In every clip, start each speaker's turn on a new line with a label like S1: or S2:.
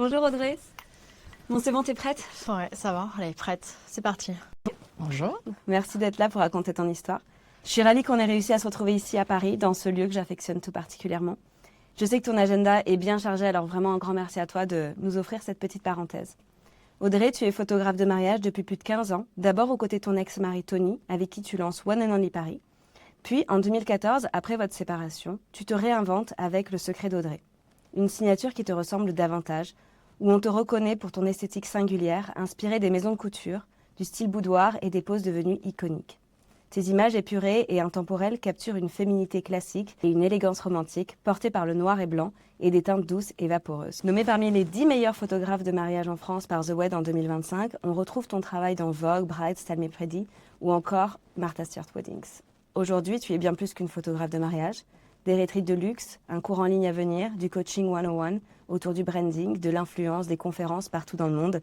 S1: Bonjour Audrey. Bon, c'est bon, t'es prête?
S2: Ouais, ça va, allez, prête, c'est parti. Bonjour.
S1: Merci d'être là pour raconter ton histoire. Je suis ravie qu'on ait réussi à se retrouver ici à Paris, dans ce lieu que j'affectionne tout particulièrement. Je sais que ton agenda est bien chargé, alors vraiment un grand merci à toi de nous offrir cette petite parenthèse. Audrey, tu es photographe de mariage depuis plus de 15 ans, d'abord aux côtés de ton ex-mari Tony, avec qui tu lances One and Only Paris. Puis, en 2014, après votre séparation, tu te réinventes avec Le Secret d'Audrey. Une signature qui te ressemble davantage, où on te reconnaît pour ton esthétique singulière, inspirée des maisons de couture, du style boudoir et des poses devenues iconiques. Tes images épurées et intemporelles capturent une féminité classique et une élégance romantique, portée par le noir et blanc et des teintes douces et vaporeuses. Nommé parmi les 10 meilleurs photographes de mariage en France par The Wed en 2025, on retrouve ton travail dans Vogue, Bride, Style Me Pretty ou encore Martha Stewart Weddings. Aujourd'hui, tu es bien plus qu'une photographe de mariage. Des retraites de luxe, un cours en ligne à venir, du coaching 101 autour du branding, de l'influence, des conférences partout dans le monde.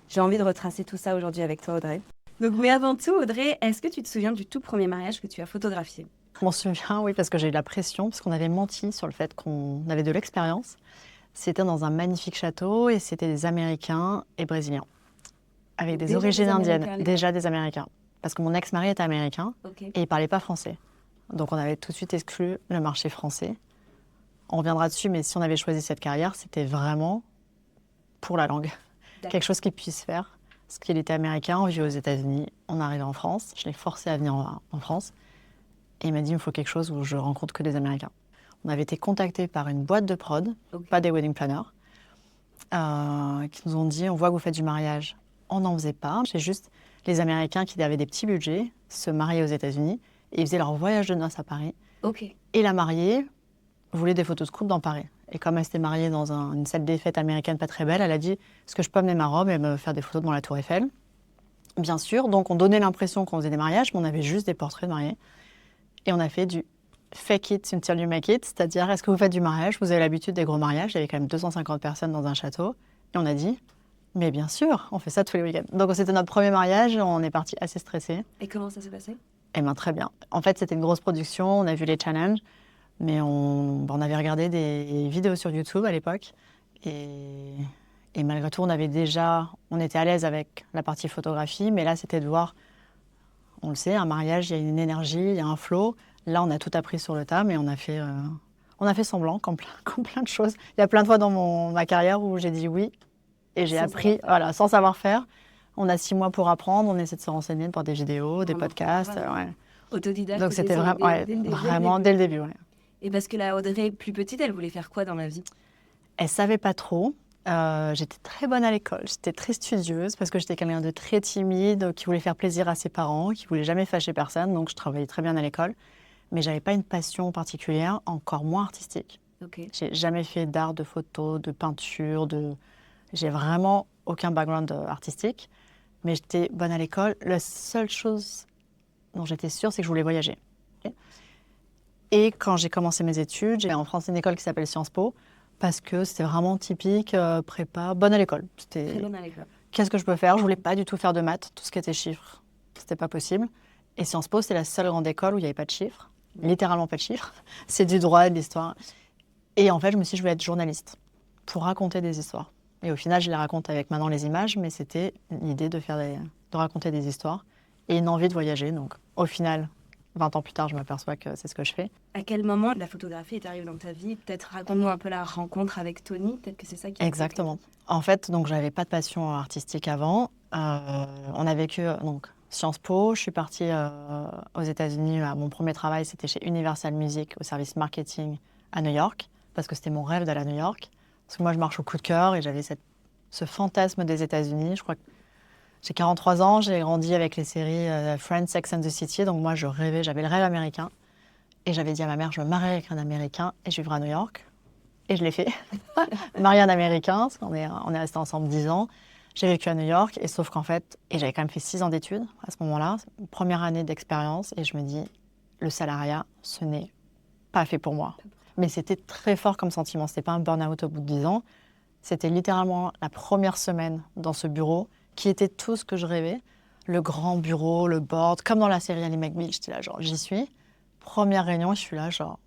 S1: J'ai envie de retracer tout ça aujourd'hui avec toi, Audrey. Donc, mais avant tout, Audrey, est-ce que tu te souviens du tout premier mariage que tu as photographié?
S2: Je m'en souviens, oui, parce que j'ai eu la pression, parce qu'on avait menti sur le fait qu'on avait de l'expérience. C'était dans un magnifique château et c'était des Américains et Brésiliens, avec des origines indiennes, déjà des Américains. Parce que mon ex-mari était américain et il ne parlait pas français. Donc on avait tout de suite exclu le marché français. On reviendra dessus, mais si on avait choisi cette carrière, c'était vraiment pour la langue. Quelque chose qu'il puisse faire. Parce qu'il était américain, on vit aux États-Unis, on arrive en France. Je l'ai forcé à venir en France. Et il m'a dit, il me faut quelque chose où je rencontre que des Américains. On avait été contactés par une boîte de prod, pas des wedding planners, qui nous ont dit, on voit que vous faites du mariage. On n'en faisait pas. C'est juste les Américains qui avaient des petits budgets, se mariaient aux États-Unis, et ils faisaient leur voyage de noces à Paris. Et la mariée voulait des photos de couple dans Paris. Et comme elle s'était mariée dans une salle des fêtes américaine pas très belle, elle a dit, est-ce que je peux amener ma robe et me faire des photos devant la Tour Eiffel? Bien sûr, donc on donnait l'impression qu'on faisait des mariages, mais on avait juste des portraits de mariés. Et on a fait du fake it until you make it, c'est-à-dire, est-ce que vous faites du mariage? Vous avez l'habitude des gros mariages, il y avait quand même 250 personnes dans un château. Et on a dit, mais bien sûr, on fait ça tous les week-ends. Donc c'était notre premier mariage, on est parti assez stressés.
S1: Et comment ça s'est passé?
S2: Eh bien, très bien. En fait, c'était une grosse production, on a vu les challenges, mais on avait regardé des vidéos sur YouTube à l'époque. Et malgré tout, on était à l'aise avec la partie photographie, mais là, c'était de voir, on le sait, un mariage, il y a une énergie, il y a un flow. Là, on a tout appris sur le tas, mais on a fait semblant, comme plein de choses. Il y a plein de fois dans ma carrière où j'ai dit oui, et j'ai appris, voilà, sans savoir faire. On a 6 mois pour apprendre, on essaie de se renseigner, de voir des vidéos, des podcasts. Ouais.
S1: Autodidacte.
S2: Donc c'était vraiment dès le début. Ouais.
S1: Et parce que la Audrey, plus petite, elle voulait faire quoi dans la vie?
S2: Elle savait pas trop. J'étais très bonne à l'école, j'étais très studieuse parce que j'étais quelqu'un de très timide, qui voulait faire plaisir à ses parents, qui voulait jamais fâcher personne, donc je travaillais très bien à l'école. Mais j'avais pas une passion particulière, encore moins artistique. J'ai jamais fait d'art, de photo, de peinture, j'ai vraiment aucun background artistique, mais j'étais bonne à l'école. La seule chose dont j'étais sûre, c'est que je voulais voyager. Et quand j'ai commencé mes études, j'ai en France une école qui s'appelle Sciences Po, parce que c'était vraiment typique, prépa, bonne à l'école.
S1: Très bonne à l'école.
S2: Qu'est-ce que je peux faire? Je voulais pas du tout faire de maths, tout ce qui était chiffres, c'était pas possible. Et Sciences Po, c'est la seule grande école où il n'y avait pas de chiffres, littéralement pas de chiffres. C'est du droit, de l'histoire. Et en fait, je me suis dit, je voulais être journaliste pour raconter des histoires. Et au final, je les raconte avec maintenant les images, mais c'était l'idée de raconter des histoires et une envie de voyager. Donc, au final, 20 ans plus tard, je m'aperçois que c'est ce que je fais.
S1: À quel moment la photographie est arrivée dans ta vie? Peut-être raconte-nous un peu la rencontre avec Tony. Peut-être que c'est ça qui...
S2: Exactement. En fait, donc j'avais pas de passion artistique avant. On a vécu donc Sciences Po. Je suis partie aux États-Unis. Mon premier travail, c'était chez Universal Music au service marketing à New York, parce que c'était mon rêve d'aller à New York. Parce que moi, je marche au coup de cœur et j'avais ce fantasme des États-Unis. Je crois que j'ai 43 ans, j'ai grandi avec les séries Friends, Sex and the City. Donc moi, j'avais le rêve américain. Et j'avais dit à ma mère, je me marie avec un Américain et je vivrai à New York. Et je l'ai fait. Mariée à un Américain, parce qu'on est restés ensemble 10 ans. J'ai vécu à New York, et sauf qu'en fait, et j'avais quand même fait 6 ans d'études à ce moment-là, première année d'expérience, et je me dis, le salariat, ce n'est pas fait pour moi. Mais c'était très fort comme sentiment. C'était pas un burn-out au bout de 10 ans. C'était littéralement la première semaine dans ce bureau qui était tout ce que je rêvais. Le grand bureau, le board, comme dans la série Ally McBeal, j'étais là, genre, j'y suis. Première réunion, je suis là, genre,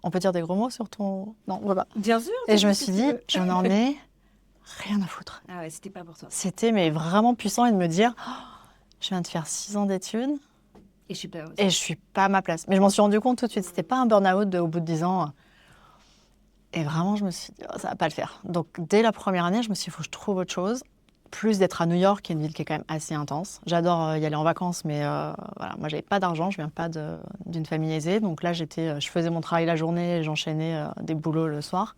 S2: on peut dire des gros mots sur ton... Non, on peut pas.
S1: Bien sûr.
S2: Et je me suis dit, j'en ai rien à foutre.
S1: Ah ouais, c'était pas pour toi.
S2: C'était mais vraiment puissant et de me dire, je viens de faire 6 ans d'études
S1: Et je suis pas heureuse.
S2: et je suis pas à ma place. Mais je m'en suis rendu compte tout de suite. C'était pas un burn-out au bout de 10 ans. Et vraiment, je me suis dit, ça va pas le faire. Donc, dès la première année, je me suis dit, il faut que je trouve autre chose. Plus d'être à New York, qui est une ville qui est quand même assez intense. J'adore y aller en vacances, mais voilà, moi, j'avais pas d'argent. Je viens pas d'une famille aisée. Donc là, je faisais mon travail la journée et j'enchaînais des boulots le soir.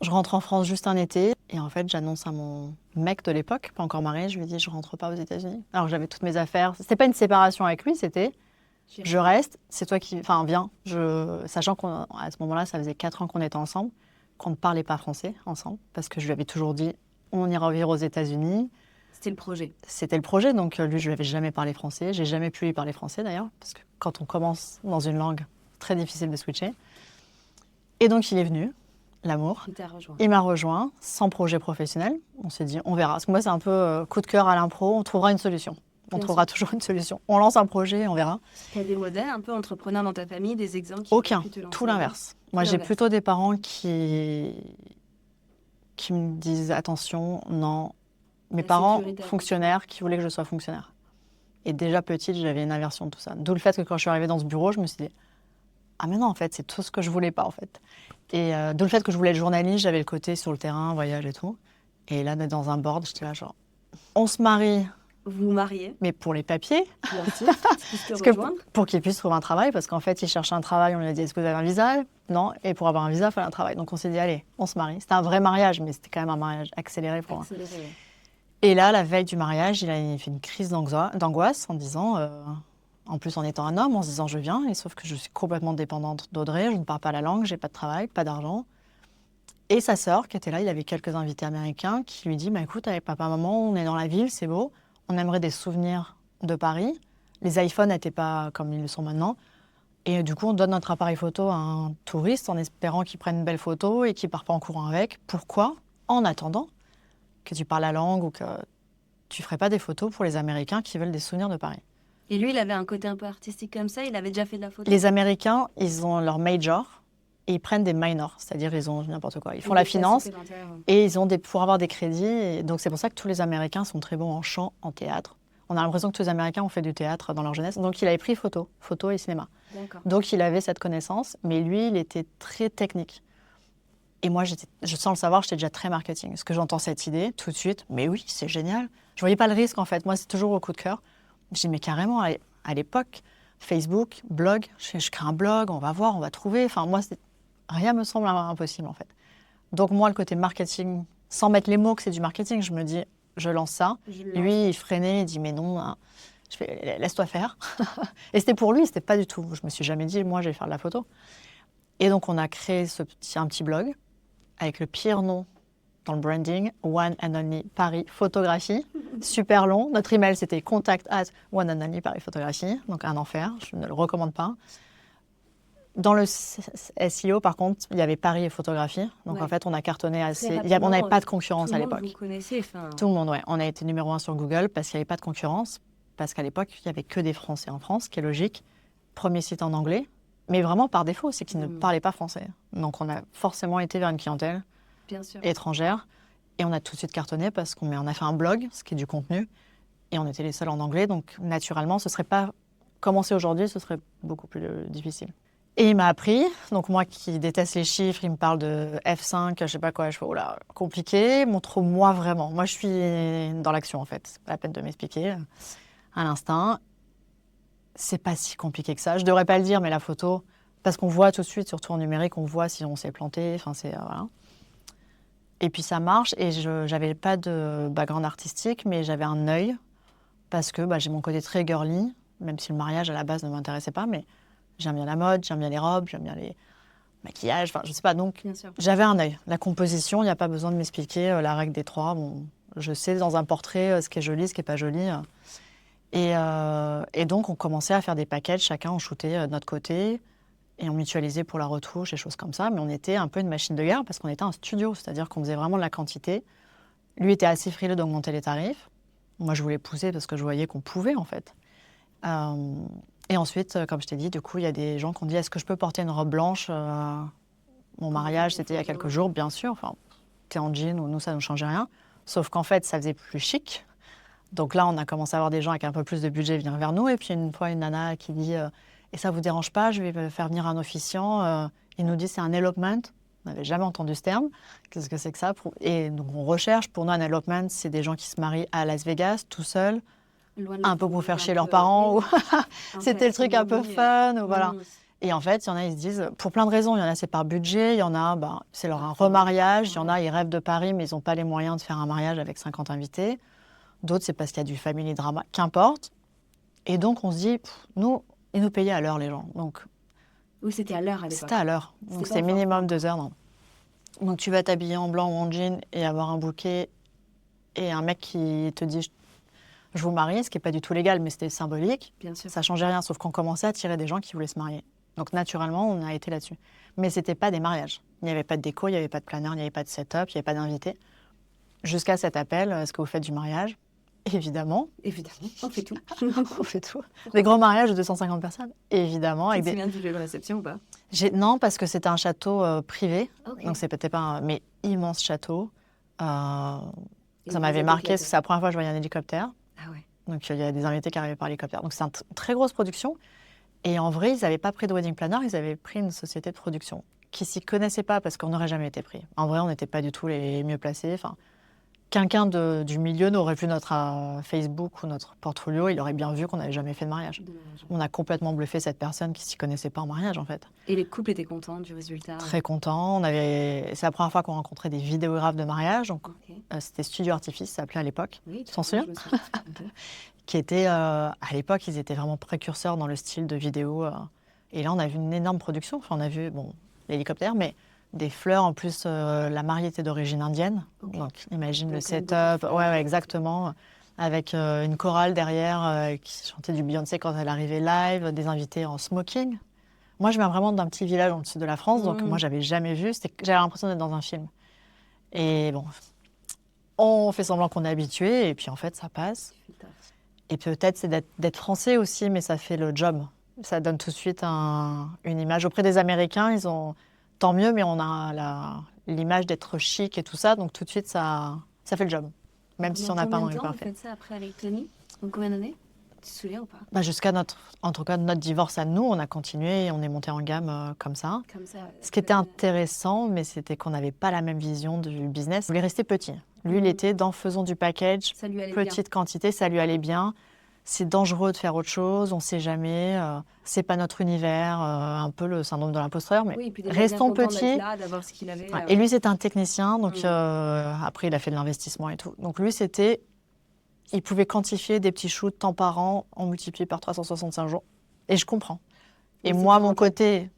S2: Je rentre en France juste un été. Et en fait, j'annonce à mon mec de l'époque, pas encore marié, je lui dis, je rentre pas aux États-Unis. Alors, j'avais toutes mes affaires. C'était pas une séparation avec lui, c'était je reste, c'est toi qui. Enfin, viens. Sachant qu'à ce moment-là, ça faisait 4 ans qu'on était ensemble, qu'on ne parlait pas français ensemble, parce que je lui avais toujours dit, on ira vivre aux États-Unis.
S1: C'était le projet.
S2: C'était le projet, donc lui, je lui avais jamais parlé français. J'ai jamais pu lui parler français d'ailleurs, parce que quand on commence dans une langue, très difficile de switcher. Et donc, il est venu, l'amour.
S1: Il t'a rejoint.
S2: Il m'a rejoint, sans projet professionnel. On s'est dit, on verra. Parce que moi, c'est un peu coup de cœur à l'impro, on trouvera une solution. On trouvera toujours une solution. On lance un projet, on verra.
S1: Tu as des modèles un peu entrepreneurs dans ta famille, des exemples qui
S2: Aucun,
S1: pu te lancer?
S2: tout l'inverse. Moi, j'ai plutôt des parents qui me disent attention, non. Mes parents, fonctionnaires, qui voulaient que je sois fonctionnaire. Et déjà petite, j'avais une aversion de tout ça. D'où le fait que quand je suis arrivée dans ce bureau, je me suis dit, ah mais non, en fait, c'est tout ce que je voulais pas, en fait. Et d'où le fait que je voulais être journaliste, j'avais le côté sur le terrain, voyage et tout. Et là, d'être dans un board, j'étais là genre, on se marie.
S1: Vous vous mariez?
S2: Mais pour les papiers.
S1: Bien sûr.
S2: Parce que pour qu'ils puissent trouver un travail, parce qu'en fait, ils cherchaient un travail, on lui a dit, est-ce que vous avez un visa? Non. Et pour avoir un visa, il fallait un travail. Donc on s'est dit, allez, on se marie. C'était un vrai mariage, mais c'était quand même un mariage accéléré pour moi. Et là, la veille du mariage, il a fait une crise d'angoisse en disant, en plus en étant un homme, en se disant, je viens, et sauf que je suis complètement dépendante d'Audrey, je ne parle pas la langue, j'ai pas de travail, pas d'argent. Et sa sœur, qui était là, il avait quelques invités américains, qui lui dit, bah, écoute, avec papa, maman, on est dans la ville, c'est beau. On aimerait des souvenirs de Paris. Les iPhones n'étaient pas comme ils le sont maintenant. Et du coup, on donne notre appareil photo à un touriste en espérant qu'il prenne une belle photo et qu'il ne part pas en courant avec. Pourquoi? En attendant que tu parles la langue ou que tu ne ferais pas des photos pour les Américains qui veulent des souvenirs de Paris.
S1: Et lui, il avait un côté un peu artistique comme ça? Il avait déjà fait de la photo?
S2: Les Américains, ils ont leur major et ils prennent des minors, c'est-à-dire ils ont n'importe quoi. Ils font la finance et ils ont pour avoir des crédits. Et donc c'est pour ça que tous les Américains sont très bons en chant, en théâtre. On a l'impression que tous les Américains ont fait du théâtre dans leur jeunesse. Donc il avait pris photo et cinéma. Donc il avait cette connaissance, mais lui, il était très technique. Et moi, sans le savoir, j'étais déjà très marketing. Parce que j'entends cette idée tout de suite, mais oui, c'est génial. Je voyais pas le risque en fait. Moi, c'est toujours au coup de cœur. Je dis mais carrément, à l'époque, Facebook, blog, je crée un blog, on va voir, on va trouver. Enfin moi, rien me semble impossible en fait. Donc moi, le côté marketing, sans mettre les mots que c'est du marketing, je me dis, je lance ça. Lui, il freinait, il dit, mais non, hein. Je fais, laisse-toi faire. Et c'était pour lui, c'était pas du tout. Je me suis jamais dit, moi, je vais faire de la photo. Et donc, on a créé un petit blog avec le pire nom dans le branding, One and Only Paris Photographie. Super long. Notre email, c'était contact@One and Only Paris Photographie. Donc, un enfer. Je ne le recommande pas. Dans le SEO, par contre, il y avait Paris et photographie. Donc, en fait, on a cartonné assez. On n'avait pas de concurrence à l'époque.
S1: Vous connaissez,
S2: Tout le monde, ouais. On a été numéro 1 sur Google parce qu'il n'y avait pas de concurrence. Parce qu'à l'époque, il n'y avait que des Français en France, ce qui est logique. Premier site en anglais. Mais vraiment par défaut, c'est qu'ils ne parlaient pas français. Donc, on a forcément été vers une clientèle étrangère. Et on a tout de suite cartonné parce qu'on a fait un blog, ce qui est du contenu. Et on était les seuls en anglais. Donc, naturellement, ce ne serait pas commencer aujourd'hui, ce serait beaucoup plus difficile. Et il m'a appris, donc moi qui déteste les chiffres, il me parle de F5, je sais pas quoi, je fais, oh là, compliqué, montre-moi vraiment. Moi, je suis dans l'action, en fait. C'est pas la peine de m'expliquer à l'instinct. C'est pas si compliqué que ça. Je devrais pas le dire, mais la photo, parce qu'on voit tout de suite, surtout en numérique, on voit si on s'est planté, enfin, c'est, voilà. Et puis ça marche, et j'avais pas de background artistique, mais j'avais un œil, parce que j'ai mon côté très girly, même si le mariage, à la base, ne m'intéressait pas, mais j'aime bien la mode, j'aime bien les robes, j'aime bien les maquillages, enfin, je sais pas. Donc, j'avais un œil. La composition, il n'y a pas besoin de m'expliquer la règle des 3. Bon, je sais dans un portrait ce qui est joli, ce qui n'est pas joli. Et donc, on commençait à faire des packages. Chacun, on shootait de notre côté et on mutualisait pour la retouche et choses comme ça. Mais on était un peu une machine de guerre parce qu'on était un studio, c'est-à-dire qu'on faisait vraiment de la quantité. Lui était assez frileux d'augmenter les tarifs. Moi, je voulais pousser parce que je voyais qu'on pouvait, en fait. Et ensuite, comme je t'ai dit, du coup, il y a des gens qui ont dit « Est-ce que je peux porter une robe blanche ?» Mon mariage, c'était il y a quelques jours, bien sûr. Enfin, t'es en jean ou nous, ça ne nous changeait rien. Sauf qu'en fait, ça faisait plus chic. Donc là, on a commencé à avoir des gens avec un peu plus de budget venir vers nous. Et puis une fois, une nana qui dit et ça vous dérange pas, je vais faire venir un officiant. Il nous dit c'est un elopement. On n'avait jamais entendu ce terme. Qu'est-ce que c'est que ça? Et donc on recherche. Pour nous, un elopement, c'est des gens qui se marient à Las Vegas, tout seuls, un peu pour faire chier leurs parents. Ou c'était le truc un peu fun. Ou voilà. Et en fait, il y en a, ils se disent, pour plein de raisons, il y en a, c'est par budget, il y en a, c'est leur un remariage, il y en a, ils rêvent de Paris, mais ils n'ont pas les moyens de faire un mariage avec 50 invités. D'autres, c'est parce qu'il y a du family drama, qu'importe. Et donc, on se dit, nous, ils nous payaient à l'heure, les gens. Donc,
S1: oui, c'était à l'heure à l'époque.
S2: C'était à l'heure. Donc, c'est minimum 2 heures. Non. Donc, tu vas t'habiller en blanc ou en jean et avoir un bouquet et un mec qui te dit, je vous marie, ce qui n'est pas du tout légal, mais c'était symbolique.
S1: Bien sûr.
S2: Ça ne changeait rien, sauf qu'on commençait à attirer des gens qui voulaient se marier. Donc, naturellement, on a été là-dessus. Mais ce n'était pas des mariages. Il n'y avait pas de déco, il n'y avait pas de planeur, il n'y avait pas de setup, il n'y avait pas d'invités. Jusqu'à cet appel, est-ce que vous faites du mariage? Évidemment.
S1: Évidemment, on fait tout.
S2: On fait tout. Des grands mariages de 250 personnes, évidemment.
S1: Tu te souviens du lieu de réception ou pas?
S2: Non, parce que c'était un château privé.
S1: Okay.
S2: Donc, c'est peut-être pas un mais immense château. Ça m'avait marqué, c'est la première fois que je voyais un hélicoptère.
S1: Ah ouais.
S2: Donc, il y a des invités qui arrivaient par hélicoptère. Donc, c'est une très grosse production. Et en vrai, ils n'avaient pas pris de wedding planner, ils avaient pris une société de production qui s'y connaissait pas parce qu'on n'aurait jamais été pris. En vrai, on n'était pas du tout les mieux placés. Enfin, quelqu'un du milieu n'aurait vu notre Facebook ou notre portfolio, il aurait bien vu qu'on n'avait jamais fait de mariage. On a complètement bluffé cette personne qui s'y connaissait pas en mariage, en fait.
S1: Et les couples étaient contents du résultat?
S2: Très contents. C'est la première fois qu'on rencontrait des vidéographes de mariage. Donc, c'était Studio Artifice, ça s'appelait à l'époque.
S1: Oui,
S2: tu t'en souviens? Qui était, à l'époque, ils étaient vraiment précurseurs dans le style de vidéo. Et là, on a vu une énorme production. Enfin, on a vu, l'hélicoptère, mais des fleurs. En plus, la mariée était d'origine indienne. Okay. Donc, imagine le setup. Ouais, exactement. Avec une chorale derrière qui chantait du Beyoncé quand elle arrivait live, des invités en smoking. Moi, je viens vraiment d'un petit village dans le sud de la France, donc moi, j'avais jamais vu. J'avais l'impression d'être dans un film. Et bon, on fait semblant qu'on est habitué, et puis en fait, ça passe. Et peut-être c'est d'être français aussi, mais ça fait le job. Ça donne tout de suite une image. Auprès des Américains, ils ont tant mieux, mais on a l'image d'être chic et tout ça, donc tout de suite, ça fait le job. Même si on n'a pas un angle parfait.
S1: Vous faites ça après avec Tony? En combien d'années? Tu te souviens ou pas?
S2: Jusqu'à en tout cas, notre divorce à nous, on a continué et on est monté en gamme comme ça. Ce qui était intéressant, mais c'était qu'on n'avait pas la même vision du business. On voulait rester petit. Lui, il était dans faisons du package, petite quantité, ça lui allait bien. C'est dangereux de faire autre chose, on ne sait jamais. C'est pas notre univers, un peu le syndrome de l'imposteur, mais
S1: oui,
S2: restons petits.
S1: Là, d'avoir ce qu'il avait,
S2: Et lui, c'était un technicien, donc après, il a fait de l'investissement et tout. Donc lui, il pouvait quantifier des petits shoots temps par an, en multiplié par 365 jours. Et je comprends. Et moi, mon côté,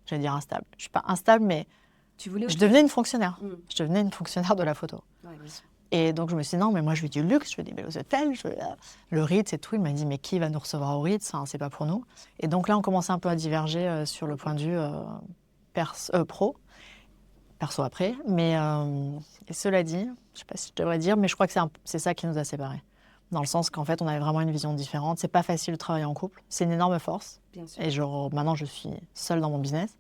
S2: je vais dire instable. Je ne suis pas instable, mais je devenais une fonctionnaire. Je devenais une fonctionnaire de la photo.
S1: Ouais, oui.
S2: Et donc, je me suis dit, non, mais moi, je veux du luxe, je veux des belles hôtels, le Ritz et tout. Il m'a dit, mais qui va nous recevoir au Ritz? Enfin, c'est pas pour nous. Et donc là, on commençait un peu à diverger sur le point de vue pro. Perso après. Mais et cela dit, je ne sais pas si je devrais dire, mais je crois que c'est ça qui nous a séparés. Dans le sens qu'en fait, on avait vraiment une vision différente. C'est pas facile de travailler en couple. C'est une énorme force.
S1: Bien sûr.
S2: Et maintenant, je suis seule dans mon business.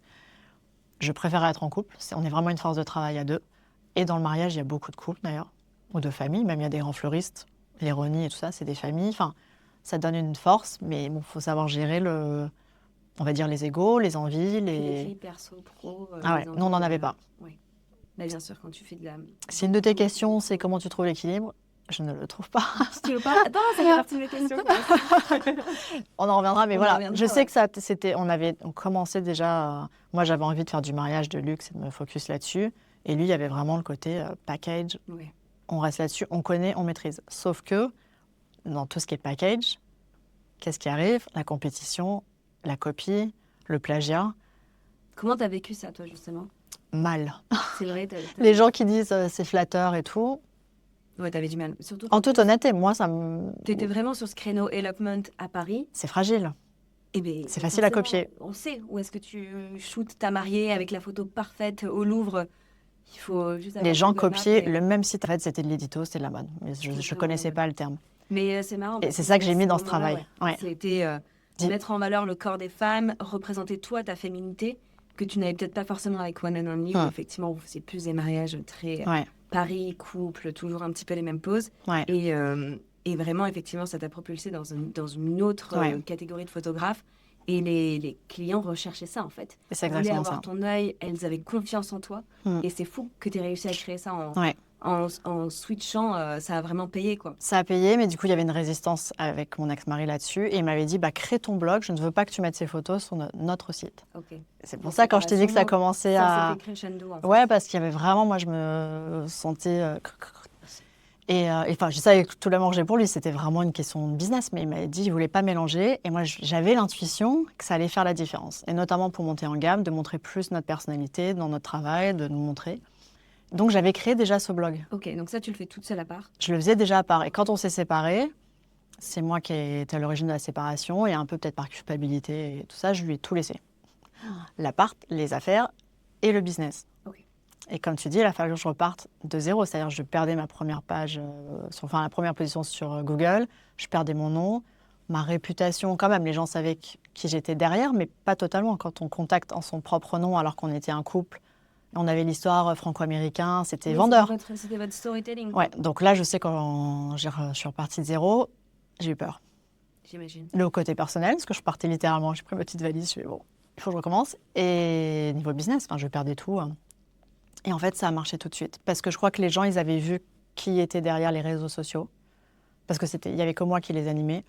S2: Je préfère être en couple. On est vraiment une force de travail à deux. Et dans le mariage, il y a beaucoup de couples d'ailleurs, ou de familles. Même il y a des grands fleuristes, les Roni et tout ça, c'est des familles. Enfin, ça donne une force, mais bon, faut savoir gérer on va dire les égos, les envies,
S1: les filles perso, pro.
S2: Ah ouais, nous on n'en avait pas.
S1: Oui. Bah, bien sûr, quand tu fais de la.
S2: Si une de tes questions, c'est comment tu trouves l'équilibre, je ne le trouve pas.
S1: Tu veux pas? Attends, ça fait partie de mes questions.
S2: On en reviendra, mais voilà. Je sais que on commençait déjà. Moi, j'avais envie de faire du mariage de luxe et de me focus là-dessus. Et lui, il y avait vraiment le côté package.
S1: Oui.
S2: On reste là-dessus, on connaît, on maîtrise. Sauf que dans tout ce qui est package, qu'est-ce qui arrive? La compétition, la copie, le plagiat.
S1: Comment tu as vécu ça, toi, justement?
S2: Mal.
S1: C'est vrai.
S2: Les gens qui disent c'est flatteur et tout.
S1: Ouais, t'avais du mal. Surtout
S2: en toute honnêteté, moi, ça me...
S1: T'étais vraiment sur ce créneau elopement à Paris.
S2: C'est fragile.
S1: Eh ben,
S2: c'est facile à copier.
S1: On sait où est-ce que tu shootes ta mariée avec la photo parfaite au Louvre. Il faut juste
S2: les gens copiaient le même site. En fait, c'était de l'édito, c'était de la mode. Mais je ne connaissais pas le terme.
S1: Mais c'est marrant.
S2: Et c'est ça que j'ai mis dans ce travail.
S1: Ouais. C'était mettre en valeur le corps des femmes, représenter toi, ta féminité, que tu n'avais peut-être pas forcément avec One and Only, où effectivement, vous faisiez plus des mariages très Paris, couple, toujours un petit peu les mêmes poses. Et vraiment, effectivement, ça t'a propulsé dans une autre catégorie de photographes. Et les clients recherchaient ça, en fait.
S2: Et c'est
S1: Ils voulaient
S2: exactement
S1: avoir
S2: ça.
S1: ton œil, elles avaient confiance en toi. Et c'est fou que tu aies réussi à créer ça en switchant. Ça a vraiment payé, quoi.
S2: Ça a payé, mais du coup, il y avait une résistance avec mon ex-mari là-dessus. Et il m'avait dit, crée ton blog, je ne veux pas que tu mettes ces photos sur notre site. C'est pour ça, quand je t'ai dit que ça commençait
S1: ça s'est fait crescendo, en fait.
S2: Ouais, parce qu'il y avait vraiment, moi, je me sentais... Et enfin, je savais que tout l'amour que j'ai pour lui, c'était vraiment une question de business, mais il m'avait dit qu'il ne voulait pas mélanger. Et moi, j'avais l'intuition que ça allait faire la différence. Et notamment pour monter en gamme, de montrer plus notre personnalité dans notre travail, de nous montrer. Donc, j'avais créé déjà ce blog.
S1: Ok, donc ça, tu le fais toute seule à part?
S2: Je le faisais déjà à part. Et quand on s'est séparés, c'est moi qui étais à l'origine de la séparation. Et un peu peut-être par culpabilité et tout ça, je lui ai tout laissé. L'appart, les affaires et le business. Et comme tu dis, il a fallu que je reparte de zéro. C'est-à-dire que je perdais ma première page, la première position sur Google. Je perdais mon nom, ma réputation. Quand même, les gens savaient qui j'étais derrière, mais pas totalement. Quand on contacte en son propre nom alors qu'on était un couple, on avait l'histoire franco-américain, c'était vendeur.
S1: C'était votre storytelling.
S2: Ouais, donc là, je sais quand je suis repartie de zéro, j'ai eu peur.
S1: J'imagine.
S2: Le côté personnel, parce que je partais littéralement, j'ai pris ma petite valise, je fais bon, il faut que je recommence. Et niveau business, je perdais tout. Et en fait, ça a marché tout de suite. Parce que je crois que les gens, ils avaient vu qui était derrière les réseaux sociaux. Parce qu'il n'y avait que moi qui les animais.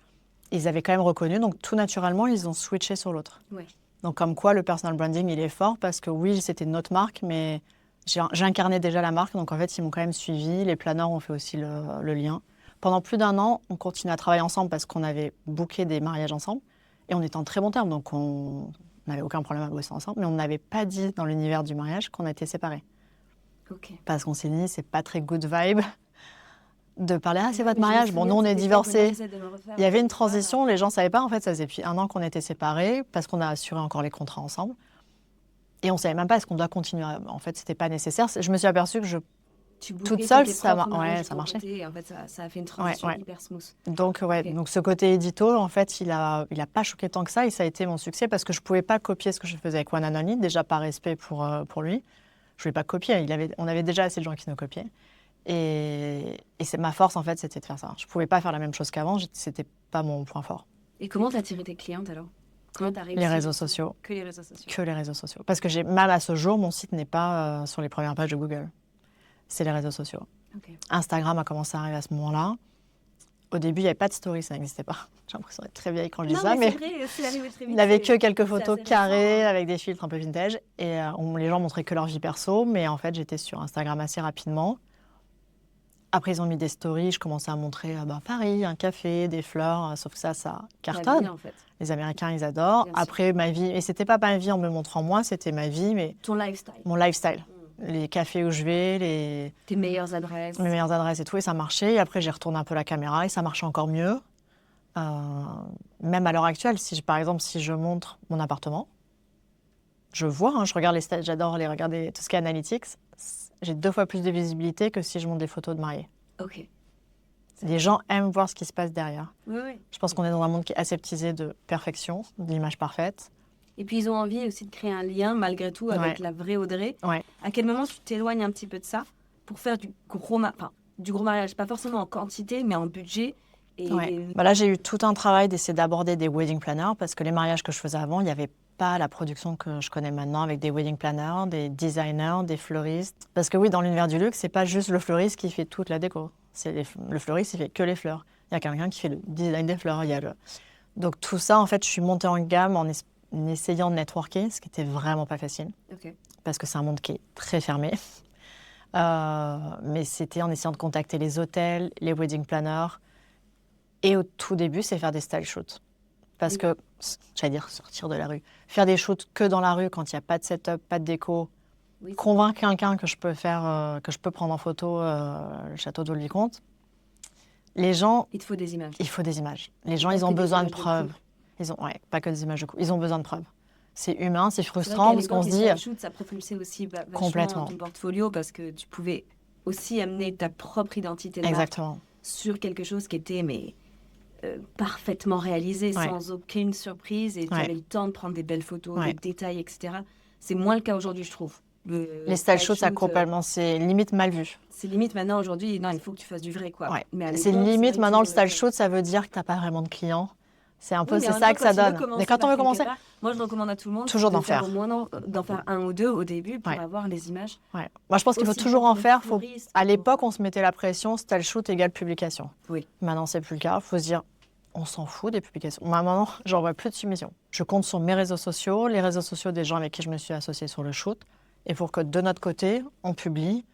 S2: Ils avaient quand même reconnu. Donc, tout naturellement, ils ont switché sur l'autre.
S1: Ouais.
S2: Donc, comme quoi, le personal branding, il est fort. Parce que oui, c'était notre marque, mais j'incarnais déjà la marque. Donc, en fait, ils m'ont quand même suivi. Les planeurs ont fait aussi le lien. Pendant plus d'1 an, on continuait à travailler ensemble parce qu'on avait booké des mariages ensemble. Et on était en très bon terme. Donc, on n'avait aucun problème à bosser ensemble. Mais on n'avait pas dit dans l'univers du mariage qu'on était séparés. Parce qu'on s'est dit, c'est pas très good vibe de parler, c'est votre mariage. Bon, nous, on est divorcés. Il y avait une transition, les gens ne savaient pas. En fait, ça faisait depuis 1 an qu'on était séparés parce qu'on a assuré encore les contrats ensemble. Et on ne savait même pas est-ce qu'on doit continuer. En fait, ce n'était pas nécessaire. Je me suis aperçue que toute seule, ça marchait.
S1: Et en fait, ça a fait une transition hyper smooth.
S2: Donc, donc ce côté édito, en fait, il a pas choqué tant que ça. Et ça a été mon succès parce que je ne pouvais pas copier ce que je faisais avec One and Only, déjà par respect pour lui. Je ne voulais pas copier. On avait déjà assez de gens qui nous copiaient. Et c'est ma force, en fait, c'était de faire ça. Je ne pouvais pas faire la même chose qu'avant. Ce n'était pas mon point fort.
S1: Et comment tu as tiré tes clientes, alors? Comment tu as réussi?
S2: Les réseaux sociaux.
S1: Que les réseaux sociaux.
S2: Que les réseaux sociaux. Parce que même à ce jour, mon site n'est pas sur les premières pages de Google. C'est les réseaux sociaux. Instagram a commencé à arriver à ce moment-là. Au début, il n'y avait pas de story, ça n'existait pas. J'ai l'impression d'être très vieille quand je dis ça, mais
S1: c'est arrivé très vite.
S2: Il n'avait que quelques photos carrées avec des filtres un peu vintage. Et les gens montraient que leur vie perso, mais en fait, j'étais sur Instagram assez rapidement. Après, ils ont mis des stories, je commençais à montrer Paris, un café, des fleurs, sauf que ça cartonne.
S1: En fait.
S2: Les Américains, ils adorent. Après, ma vie, et c'était pas ma vie en me montrant moi, c'était ma vie, mais
S1: ton lifestyle.
S2: Mon lifestyle. Les cafés où je vais,
S1: tes meilleures adresses.
S2: Mes meilleures adresses et tout, et ça marchait. Et après, j'ai retourné un peu la caméra et ça marchait encore mieux. Même à l'heure actuelle, par exemple, si je montre mon appartement, je vois, je regarde les stats, j'adore regarder tout ce qui est analytics, j'ai 2 fois plus de visibilité que si je montre des photos de mariés.
S1: Ok.
S2: Les gens aiment voir ce qui se passe derrière.
S1: Oui.
S2: Je pense qu'on est dans un monde qui est aseptisé de perfection, de l'image parfaite.
S1: Et puis, ils ont envie aussi de créer un lien, malgré tout, avec la vraie Audrey.
S2: Ouais.
S1: À quel moment tu t'éloignes un petit peu de ça pour faire du gros mariage, pas forcément en quantité, mais en budget?
S2: Là, j'ai eu tout un travail d'essayer d'aborder des wedding planners parce que les mariages que je faisais avant, il n'y avait pas la production que je connais maintenant avec des wedding planners, des designers, des fleuristes. Parce que oui, dans l'univers du luxe, c'est pas juste le fleuriste qui fait toute la déco. Le fleuriste, il fait que les fleurs. Il y a quelqu'un qui fait le design des fleurs. Donc tout ça, en fait, je suis montée en gamme en essayant de networker, ce qui était vraiment pas facile. Parce que c'est un monde qui est très fermé. Mais c'était en essayant de contacter les hôtels, les wedding planners. Et au tout début, c'est faire des style shoots. Parce que, j'allais dire sortir de la rue. Faire des shoots que dans la rue, quand il n'y a pas de setup, pas de déco. Convaincre quelqu'un que je peux prendre en photo le château de Vicomte. Les gens...
S1: Il te faut des images.
S2: Il faut des images. Les gens, ils ont besoin de preuves. Pas que des images de couple. Ils ont besoin de preuves. C'est humain, c'est frustrant parce qu'on se dit...
S1: Les shoots, ça propulsait aussi vachement ton portfolio parce que tu pouvais aussi amener ta propre identité de marque sur quelque chose qui était parfaitement réalisé, sans aucune surprise, et tu avais le temps de prendre des belles photos, des détails, etc. C'est moins le cas aujourd'hui, je trouve.
S2: Les style shoots, ça complètement, c'est limite mal vu.
S1: C'est limite maintenant, aujourd'hui, non, il faut que tu fasses du vrai, quoi.
S2: Ouais.
S1: Mais
S2: C'est limite maintenant, le style shoot, ça veut dire que tu n'as pas vraiment de clients. C'est un peu, c'est ça que ça donne. Mais quand on veut commencer,
S1: moi, je recommande à tout le monde
S2: toujours d'en faire.
S1: Au moins d'en faire 1 ou 2 au début pour avoir les images.
S2: Ouais. Moi, je pense qu'il faut toujours en faire. À l'époque, on se mettait la pression, style shoot égale publication.
S1: Oui.
S2: Maintenant, c'est plus le cas. Il faut se dire, on s'en fout des publications. Maintenant, j'en vois plus de soumission. Je compte sur mes réseaux sociaux, les réseaux sociaux des gens avec qui je me suis associée sur le shoot. Et pour que de notre côté, on publie.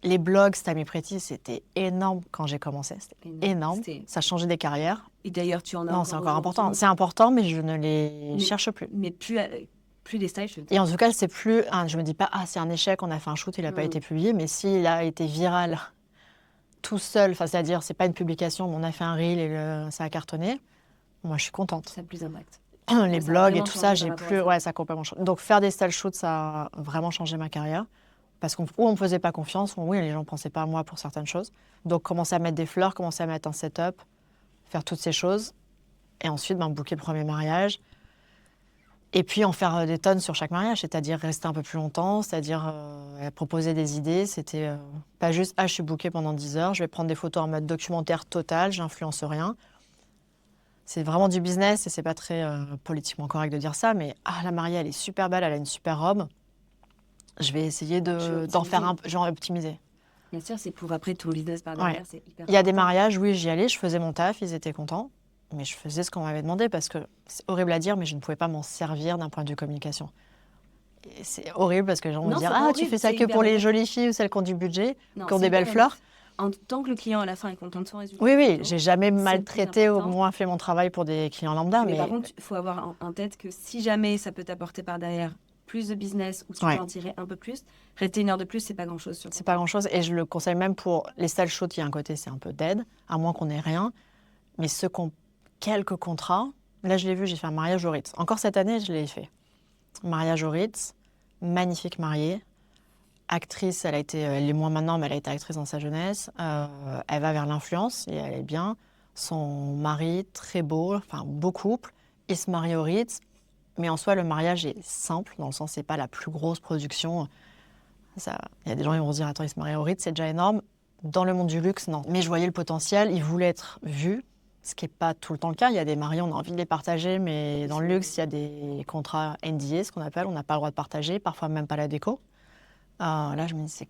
S2: Les blogs, Stammy Pretty, c'était énorme quand j'ai commencé. C'était énorme. Ça changeait des carrières.
S1: Et d'ailleurs, tu en as
S2: Non, c'est encore important. C'est important, mais je ne les cherche plus.
S1: Mais plus des styles shoots.
S2: Et en tout cas, c'est plus. Je me dis pas, c'est un échec, on a fait un shoot, il n'a pas été publié. Mais s'il a été viral tout seul, c'est-à-dire, c'est pas une publication, mais on a fait un reel et ça a cartonné, moi, je suis contente.
S1: Ça a plus d'impact.
S2: Les blogs et tout ça, j'ai plus. Ouais, ça a complètement changé. Donc, faire des style shoots, ça a vraiment changé ma carrière. Parce qu'on ne me faisait pas confiance, oui, les gens ne pensaient pas à moi pour certaines choses. Donc, commencer à mettre des fleurs, commencer à mettre un setup, faire toutes ces choses. Et ensuite, booker le premier mariage. Et puis, en faire des tonnes sur chaque mariage, c'est-à-dire rester un peu plus longtemps, c'est-à-dire proposer des idées. C'était pas juste, je suis bookée pendant 10 heures, je vais prendre des photos en mode documentaire total, j'influence rien. C'est vraiment du business et c'est pas très politiquement correct de dire ça, mais la mariée, elle est super belle, elle a une super robe. Je vais essayer d'en faire un peu, genre optimiser.
S1: Bien sûr, c'est pour après tout le business par derrière, c'est hyper important.
S2: Il y a des mariages, oui, j'y allais, je faisais mon taf, ils étaient contents, mais je faisais ce qu'on m'avait demandé parce que c'est horrible à dire, mais je ne pouvais pas m'en servir d'un point de vue communication. Et c'est horrible parce que les gens vont dire tu fais ça que pour les jolies filles ou celles qui ont du budget, qui ont des belles fleurs.
S1: En tant que le client à la fin est content de son résultat.
S2: Oui, j'ai jamais maltraité ou moins fait mon travail pour des clients lambda.
S1: Mais par contre, il faut avoir en tête que si jamais ça peut t'apporter par derrière plus de business ou si tu peux en tirer un peu plus, rester 1 heure de plus, c'est pas grand-chose.
S2: C'est pas grand-chose et je le conseille même pour les style shoots, il y a un côté, c'est un peu dead, à moins qu'on ait rien. Mais ceux qui ont quelques contrats, là je l'ai vu, j'ai fait un mariage au Ritz. Encore cette année, je l'ai fait. Mariage au Ritz, magnifique mariée. Actrice, elle est moins maintenant, mais elle a été actrice dans sa jeunesse. Elle va vers l'influence et elle est bien. Son mari, très beau, beau couple. Il se marie au Ritz. Mais en soi, le mariage est simple, dans le sens, c'est pas la plus grosse production. Il y a des gens qui vont se dire, attends, il se marie au Ritz, c'est déjà énorme. Dans le monde du luxe, non. Mais je voyais le potentiel, il voulait être vu, ce qui n'est pas tout le temps le cas. Il y a des mariés, on a envie de les partager, mais dans le luxe, il y a des contrats NDA, ce qu'on appelle, on n'a pas le droit de partager, parfois même pas la déco. Là, je me dis, c'est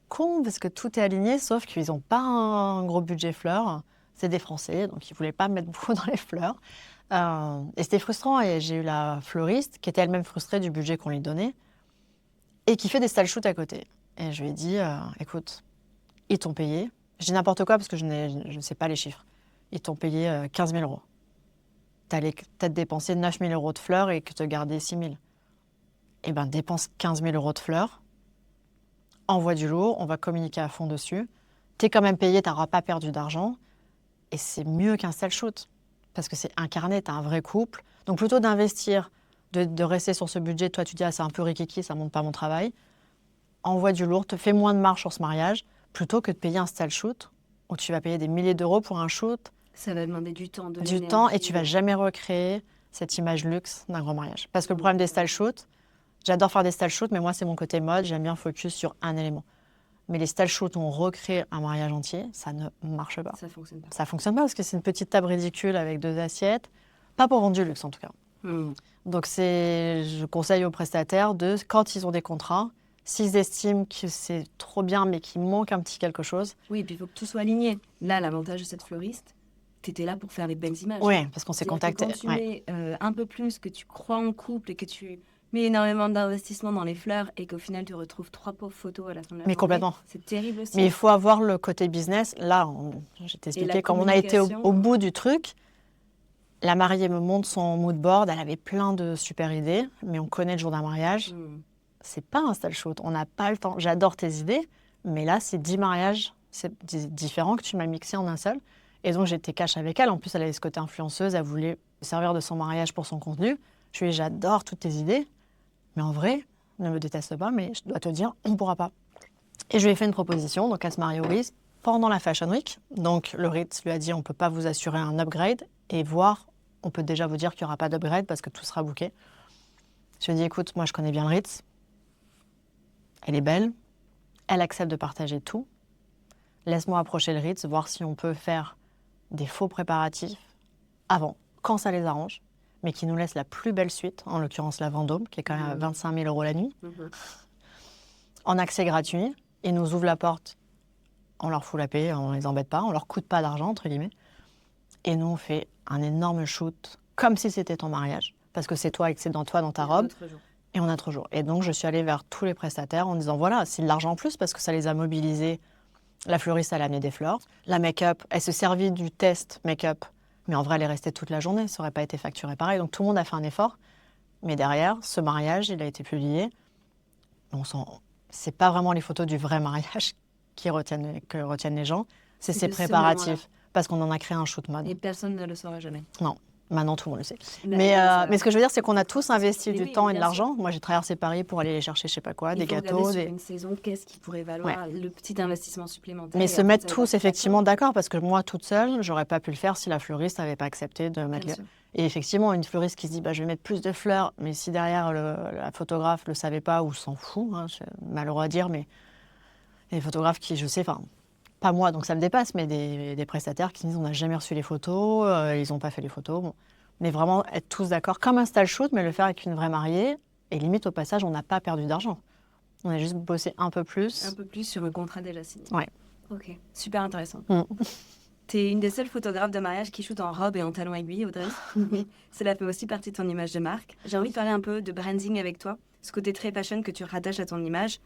S2: con, parce que tout est aligné, sauf qu'ils n'ont pas un gros budget fleurs. C'est des Français, donc ils ne voulaient pas mettre beaucoup dans les fleurs. Et c'était frustrant. Et j'ai eu la fleuriste qui était elle-même frustrée du budget qu'on lui donnait et qui fait des style shoots à côté. Et je lui ai dit, écoute, ils t'ont payé. Je dis n'importe quoi parce que je ne sais pas les chiffres. Ils t'ont payé 15 000 euros. Tu allais peut-être dépenser 9 000 euros de fleurs et que te garder 6 000. Eh bien, dépense 15 000 euros de fleurs. Envoie du lourd, on va communiquer à fond dessus. Tu es quand même payé, tu n'auras pas perdu d'argent. Et c'est mieux qu'un style shoot. Parce que c'est incarné, tu as un vrai couple. Donc plutôt d'investir, de rester sur ce budget, toi tu dis c'est un peu rikiki, ça ne monte pas mon travail. Envoie du lourd, te fais moins de marge sur ce mariage, plutôt que de payer un style shoot, où tu vas payer des milliers d'euros pour un shoot.
S1: Ça va demander du temps.
S2: Et tu ne vas jamais recréer cette image luxe d'un grand mariage. Parce que le problème des style shoots, j'adore faire des style shoots, mais moi c'est mon côté mode, j'aime bien focus sur un élément. Mais les style shoots où on recrée un mariage entier, ça ne marche pas.
S1: Ça fonctionne pas.
S2: Ça fonctionne pas parce que c'est une petite table ridicule avec 2 assiettes. Pas pour vendre du luxe en tout cas. Donc je conseille aux prestataires quand ils ont des contrats, s'ils estiment que c'est trop bien mais qu'il manque un petit quelque chose.
S1: Oui, et puis il faut que tout soit aligné. Là, l'avantage de cette fleuriste, tu étais là pour faire les belles images.
S2: Oui, parce qu'on s'est contacté.
S1: Quand tu mets un peu plus, que tu crois en couple et que tu mets énormément d'investissement dans les fleurs et qu'au final tu retrouves 3 pauvres photos à la fin de la journée.
S2: Complètement.
S1: C'est terrible aussi.
S2: Mais il faut avoir le côté business. Là, je t'ai expliqué, comme on a été au bout du truc, la mariée me montre son mood board, elle avait plein de super idées, mais on connaît le jour d'un mariage. C'est pas un style shoot, on n'a pas le temps. J'adore tes idées, mais là, c'est 10 mariages différents que tu m'as mixés en un seul. Et donc, j'étais cash avec elle. En plus, elle avait ce côté influenceuse, elle voulait servir de son mariage pour son contenu. Je lui ai dit, j'adore toutes tes idées. Mais en vrai, ne me déteste pas, mais je dois te dire, on ne pourra pas. Et je lui ai fait une proposition, donc à se marier au Ritz pendant la Fashion Week. Donc le Ritz lui a dit, on ne peut pas vous assurer un upgrade et on peut déjà vous dire qu'il n'y aura pas d'upgrade parce que tout sera booké. Je lui ai dit, écoute, moi je connais bien le Ritz. Elle est belle. Elle accepte de partager tout. Laisse-moi approcher le Ritz, voir si on peut faire des faux préparatifs avant, quand ça les arrange, mais qui nous laisse la plus belle suite, en l'occurrence la Vendôme, qui est quand même à 25 000 € la nuit, en accès gratuit. Ils nous ouvrent la porte, on leur fout la paix, on les embête pas, on leur coûte pas d'argent, entre guillemets. Et nous, on fait un énorme shoot, comme si c'était ton mariage, parce que c'est toi et que c'est dans toi, dans ta robe. Et on a 3 jours. Et donc, je suis allée vers tous les prestataires en disant, voilà, c'est de l'argent en plus, parce que ça les a mobilisés. La fleuriste, elle a amené des fleurs. La make-up, elle se servit du test make-up. Mais en vrai, elle est restée toute la journée. Ça n'aurait pas été facturé pareil. Donc, tout le monde a fait un effort. Mais derrière, ce mariage, il a été publié. C'est pas vraiment les photos du vrai mariage que retiennent les gens. C'est ses préparatifs. Parce qu'on en a créé un shoot mode.
S1: Et personne ne le saura jamais.
S2: Non. Maintenant, tout le monde le sait. Mais ce que je veux dire, c'est qu'on a tous investi du temps et de l'argent. Moi, j'ai traversé Paris pour aller les chercher, je sais pas quoi, des gâteaux.
S1: Sur une saison, qu'est-ce qui pourrait valoir le petit investissement supplémentaire?
S2: Mais se mettre tous effectivement d'accord, parce que moi, toute seule, j'aurais pas pu le faire si la fleuriste n'avait pas accepté de mettre. Et effectivement, une fleuriste qui se dit, je vais mettre plus de fleurs, mais si derrière la photographe le savait pas ou s'en fout, c'est malheureux à dire, mais les photographes qui, je sais, pas moi, donc ça me dépasse, mais des prestataires qui disent on n'a jamais reçu les photos, ils n'ont pas fait les photos. Bon. Mais vraiment être tous d'accord, comme un style shoot, mais le faire avec une vraie mariée. Et limite, au passage, on n'a pas perdu d'argent. On a juste bossé un peu plus.
S1: Un peu plus sur un contrat déjà signé.
S2: Ouais.
S1: Ok, super intéressant. Tu es une des seules photographes de mariage qui shoot en robe et en talons aiguilles, Audrey. Cela fait aussi partie de ton image de marque. J'ai envie de parler un peu de branding avec toi, ce côté très fashion que tu rattaches à ton image.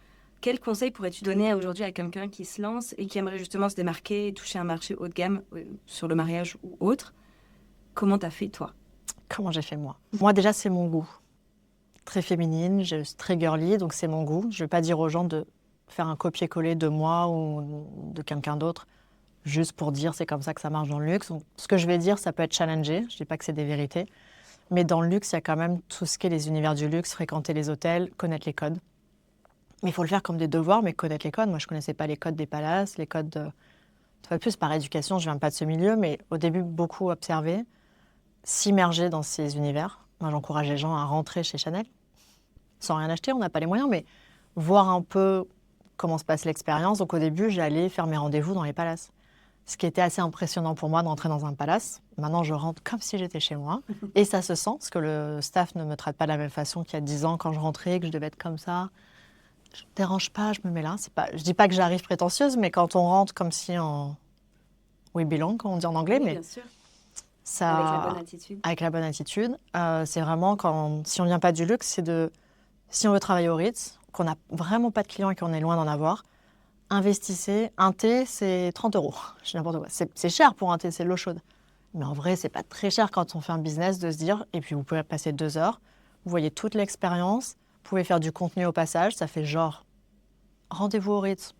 S1: Quel conseil pourrais-tu donner aujourd'hui à quelqu'un qui se lance et qui aimerait justement se démarquer et toucher un marché haut de gamme sur le mariage ou autre? Comment t'as fait, toi?
S2: Comment j'ai fait, moi? Moi, déjà, c'est mon goût. Très féminine, très girly, donc c'est mon goût. Je ne vais pas dire aux gens de faire un copier-coller de moi ou de quelqu'un d'autre, juste pour dire c'est comme ça que ça marche dans le luxe. Donc, ce que je vais dire, ça peut être challengé. Je ne dis pas que c'est des vérités. Mais dans le luxe, il y a quand même tout ce qui est les univers du luxe, fréquenter les hôtels, connaître les codes. Mais il faut le faire comme des devoirs, mais connaître les codes. Moi, je ne connaissais pas les codes des palaces, les codes de... Plus par éducation, je ne viens pas de ce milieu, mais au début, beaucoup observer, s'immerger dans ces univers. Moi, j'encourage les gens à rentrer chez Chanel, sans rien acheter, on n'a pas les moyens, mais voir un peu comment se passe l'expérience. Donc au début, j'allais faire mes rendez-vous dans les palaces. Ce qui était assez impressionnant pour moi d'entrer dans un palace. Maintenant, je rentre comme si j'étais chez moi. Et ça se sent, parce que le staff ne me traite pas de la même façon qu'il y a 10 ans quand je rentrais, que je devais être comme ça. Je ne dérange pas, je me mets là. Je ne dis pas que j'arrive prétentieuse, mais quand on rentre comme si en we belong, comme on dit en anglais,
S1: Oui,
S2: mais
S1: bien sûr.
S2: ça,
S1: avec la bonne attitude.
S2: Avec la bonne attitude. C'est vraiment si on ne vient pas du luxe, c'est si on veut travailler au Ritz, qu'on n'a vraiment pas de clients et qu'on est loin d'en avoir, investissez. Un thé, c'est 30 €. Je dis n'importe quoi. C'est cher pour un thé, c'est de l'eau chaude. Mais en vrai, c'est pas très cher quand on fait un business de se dire, et puis vous pouvez passer 2 heures, vous voyez toute l'expérience, vous pouvez faire du contenu au passage, ça fait genre rendez-vous au Ritz.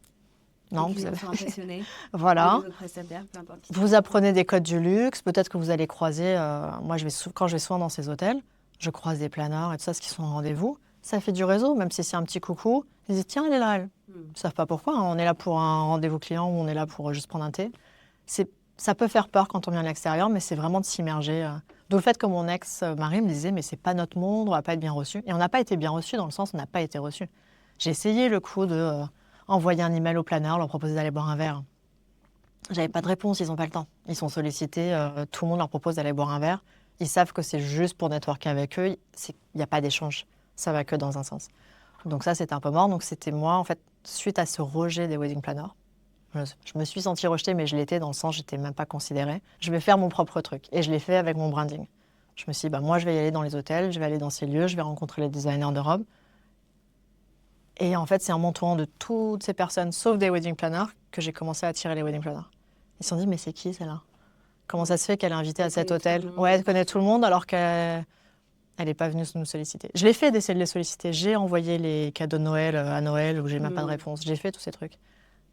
S2: Non,
S1: vous avez impressionné.
S2: Voilà.
S1: Peu importe.
S2: Vous apprenez des codes du luxe, peut-être que vous allez croiser. Moi, quand je vais souvent dans ces hôtels, je croise des planeurs et tout ça, ce qui sont en rendez-vous. Ça fait du réseau, même si c'est un petit coucou. Ils disent tiens, elle est là, elle. Ils ne savent pas pourquoi. On est là pour un rendez-vous client ou on est là pour juste prendre un thé. Ça peut faire peur quand on vient de l'extérieur, mais c'est vraiment de s'immerger. D'où le fait que mon ex-mari me disait mais c'est pas notre monde, on va pas être bien reçu. Et on n'a pas été bien reçu dans le sens où on n'a pas été reçu. J'ai essayé le coup de envoyer un email au planeur, leur proposer d'aller boire un verre. J'avais pas de réponse, ils n'ont pas le temps. Ils sont sollicités, tout le monde leur propose d'aller boire un verre. Ils savent que c'est juste pour networker avec eux. Il n'y a pas d'échange. Ça va que dans un sens. Donc ça, c'était un peu mort. Donc c'était moi, en fait, suite à ce rejet des wedding planners. Je me suis sentie rejetée, mais je l'étais dans le sens, j'étais même pas considérée. Je vais faire mon propre truc. Et je l'ai fait avec mon branding. Je me suis dit, moi, je vais y aller dans les hôtels, je vais aller dans ces lieux, je vais rencontrer les designers de robes. Et en fait, c'est en m'entourant de toutes ces personnes, sauf des wedding planners, que j'ai commencé à attirer les wedding planners. Ils se sont dit, mais c'est qui celle-là? Comment ça se fait qu'elle est invitée à cet hôtel? Ouais, elle connaît tout le monde alors qu'elle n'est pas venue nous solliciter. Je l'ai fait d'essayer de les solliciter. J'ai envoyé les cadeaux de Noël à Noël où j'ai même pas de réponse. J'ai fait tous ces trucs.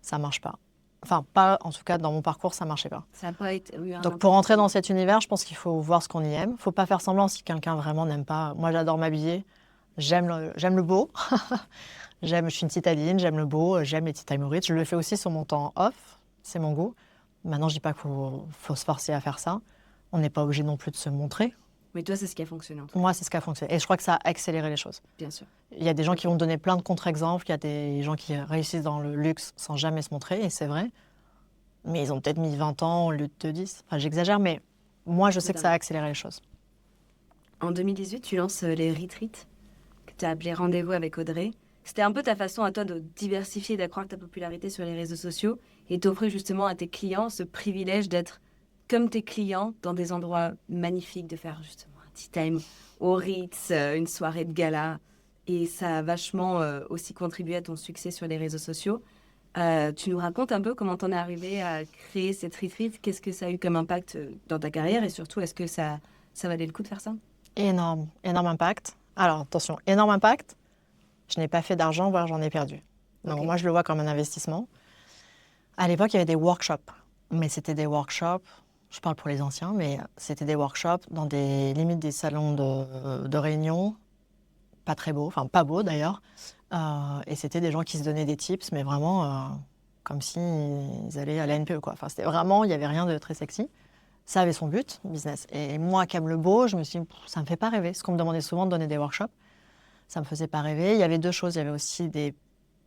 S2: Ça marche pas. Enfin, pas, en tout cas, dans mon parcours, ça marchait pas.
S1: Ça a pas été,
S2: donc, pour entrer dans cet univers, je pense qu'il faut voir ce qu'on y aime. Il faut pas faire semblant si quelqu'un vraiment n'aime pas. Moi, j'adore m'habiller. J'aime le beau. Je suis une citadine, j'aime le beau, j'aime les tea time au Ritz. Je le fais aussi sur mon temps off. C'est mon goût. Maintenant, je dis pas qu'il faut se forcer à faire ça. On n'est pas obligé non plus de se montrer.
S1: Mais toi, c'est ce qui a fonctionné, en tout cas.
S2: Moi, c'est ce qui a fonctionné. Et je crois que ça a accéléré les choses.
S1: Bien sûr.
S2: Il y a des gens qui vont donner plein de contre-exemples. Il y a des gens qui réussissent dans le luxe sans jamais se montrer, et c'est vrai. Mais ils ont peut-être mis 20 ans au lieu de 10. Enfin, j'exagère, mais moi, je sais que ça a accéléré les choses.
S1: En 2018, tu lances les retreats, que tu as appelé Rendez-vous avec Audrey. C'était un peu ta façon à toi de diversifier et d'accroître ta popularité sur les réseaux sociaux et t'offrir justement à tes clients ce privilège d'être comme tes clients dans des endroits magnifiques, de faire justement un tea time au Ritz, une soirée de gala. Et ça a vachement aussi contribué à ton succès sur les réseaux sociaux. Tu nous racontes un peu comment t'en es arrivé à créer cette retreat? Qu'est-ce que ça a eu comme impact dans ta carrière? Et surtout, est-ce que ça valait le coup de faire ça?
S2: Énorme impact. Alors, attention, énorme impact. Je n'ai pas fait d'argent, voire j'en ai perdu. Donc, moi, je le vois comme un investissement. À l'époque, il y avait des workshops. Mais c'était des workshops, je parle pour les anciens, mais c'était des workshops dans des limites des salons de réunion, pas très beaux, enfin pas beaux d'ailleurs. Et c'était des gens qui se donnaient des tips, mais vraiment comme s'ils allaient à la NPE, quoi. Enfin, c'était vraiment, il n'y avait rien de très sexy. Ça avait son but, business. Et moi, qui aime le beau, je me suis dit, ça ne me fait pas rêver. Ce qu'on me demandait souvent de donner des workshops, ça ne me faisait pas rêver. Il y avait deux choses. Il y avait aussi des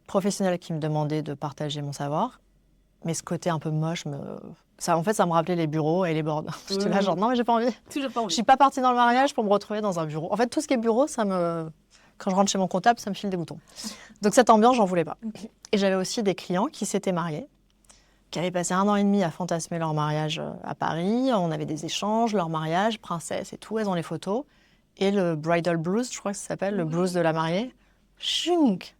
S2: professionnels qui me demandaient de partager mon savoir. Mais ce côté un peu moche, en fait, ça me rappelait les bureaux et les boards. J'étais là, genre, non, mais j'ai pas envie.
S1: Toujours pas envie.
S2: Je suis pas partie dans le mariage pour me retrouver dans un bureau. En fait, tout ce qui est bureau, quand je rentre chez mon comptable, ça me file des boutons. Donc, cette ambiance, j'en voulais pas. Okay. Et j'avais aussi des clients qui s'étaient mariés, qui avaient passé 1 an et demi à fantasmer leur mariage à Paris. On avait des échanges, leur mariage, princesse et tout. Elles ont les photos. Et le bridal blues, je crois que ça s'appelle, le blues de la mariée. Chunk.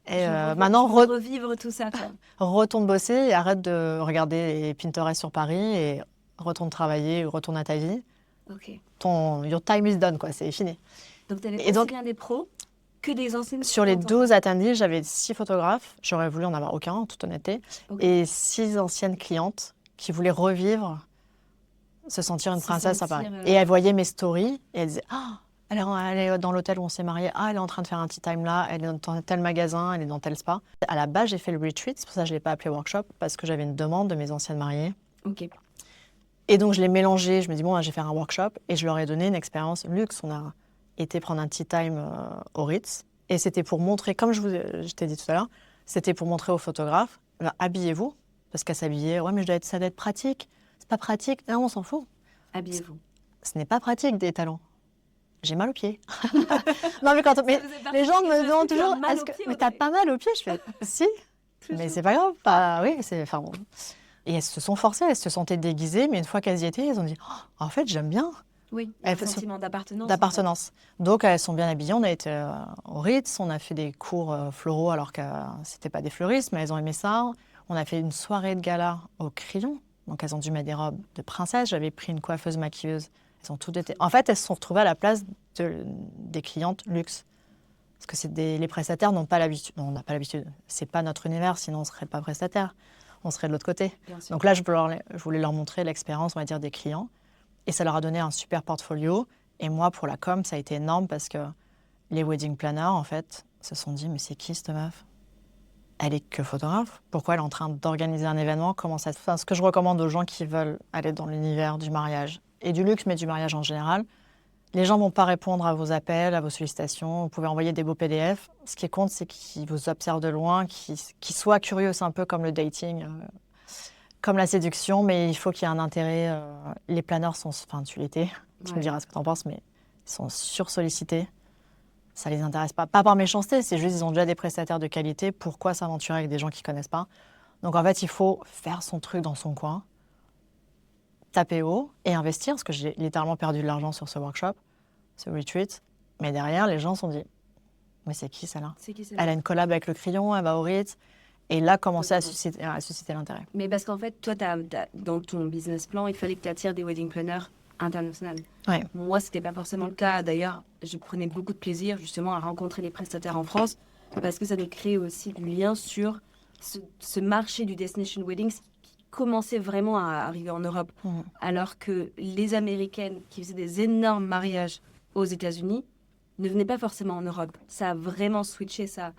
S2: Et maintenant,
S1: revivre tout ça. Quoi.
S2: Retourne bosser et arrête de regarder les Pinterest sur Paris et retourne travailler ou retourne à ta vie.
S1: Okay.
S2: Your time is done, quoi, c'est fini.
S1: Donc, tu avais aussi bien des pros que des anciennes.
S2: Sur les 12 attendees, j'avais 6 photographes. J'aurais voulu en avoir aucun, en toute honnêteté. Okay. Et 6 anciennes clientes qui voulaient revivre, se sentir une princesse à Paris. Et elles voyaient mes stories et elles disaient « Ah, elle est dans l'hôtel où on s'est mariés. Ah, elle est en train de faire un tea time là. Elle est dans tel magasin. Elle est dans tel spa. » À la base, j'ai fait le retreat. C'est pour ça que je ne l'ai pas appelé workshop, parce que j'avais une demande de mes anciennes mariées.
S1: Ok.
S2: Et donc, je l'ai mélangé. Je me dis, bon, je vais faire un workshop. Et je leur ai donné une expérience luxe. On a été prendre un tea time au Ritz. Et c'était pour montrer, comme je t'ai dit tout à l'heure, c'était pour montrer aux photographes, habillez-vous. Parce qu'à s'habiller, ouais, mais ça doit être pratique. C'est pas pratique. Non, on s'en fout.
S1: Habillez-vous.
S2: Ce n'est pas pratique, des talons. J'ai mal aux pieds. Non, mais les gens me demandent toujours, mais t'as pas mal aux pieds? Je fais, si, mais c'est pas grave. Bah, oui, enfin bon. Et elles se sont forcées, elles se sentaient déguisées, mais une fois qu'elles y étaient, elles ont dit, oh, en fait, j'aime bien.
S1: Oui, un sentiment d'appartenance.
S2: D'appartenance. Donc, elles sont bien habillées. On a été au Ritz, on a fait des cours floraux, alors que c'était pas des fleuristes, mais elles ont aimé ça. On a fait une soirée de gala au Crayon. Donc, elles ont dû mettre des robes de princesse. J'avais pris une coiffeuse maquilleuse. Elles ont toutes été... En fait, elles se sont retrouvées à la place des clientes luxe. Parce que les prestataires n'ont pas l'habitude. Non, on n'a pas l'habitude. C'est pas notre univers, sinon on ne serait pas prestataire. On serait de l'autre côté. Donc là, je voulais leur montrer l'expérience, on va dire, des clients. Et ça leur a donné un super portfolio. Et moi, pour la com, ça a été énorme parce que les wedding planners, en fait, se sont dit, mais c'est qui cette meuf? Elle est que photographe. Pourquoi elle est en train d'organiser un événement? Ce que je recommande aux gens qui veulent aller dans l'univers du mariage et du luxe, mais du mariage en général, les gens ne vont pas répondre à vos appels, à vos sollicitations. Vous pouvez envoyer des beaux PDF. Ce qui compte, c'est qu'ils vous observent de loin, qu'ils soient curieux. C'est un peu comme le dating, comme la séduction, mais il faut qu'il y ait un intérêt. Les planeurs sont... Enfin, tu l'étais, tu me diras ce que tu en penses, mais ils sont sursollicités. Ça ne les intéresse pas. Pas par méchanceté, c'est juste qu'ils ont déjà des prestataires de qualité. Pourquoi s'aventurer avec des gens qui ne connaissent pas? Donc en fait, il faut faire son truc dans son coin, taper haut et investir, parce que j'ai littéralement perdu de l'argent sur ce workshop, ce retreat. Mais derrière, les gens se sont dit, mais c'est qui celle-là? Elle a une collab avec le Crayon, elle va au Ritz. Et là, commencer à susciter l'intérêt.
S1: Mais parce qu'en fait, toi, dans ton business plan, il fallait que tu attires des wedding planners internationaux.
S2: Ouais.
S1: Moi, ce n'était pas forcément le cas. D'ailleurs, je prenais beaucoup de plaisir justement à rencontrer les prestataires en France parce que ça nous crée aussi du lien sur ce marché du destination weddings qui commençait vraiment à arriver en Europe. Alors que les Américaines qui faisaient des énormes mariages aux États-Unis ne venaient pas forcément en Europe. Ça a vraiment switché ça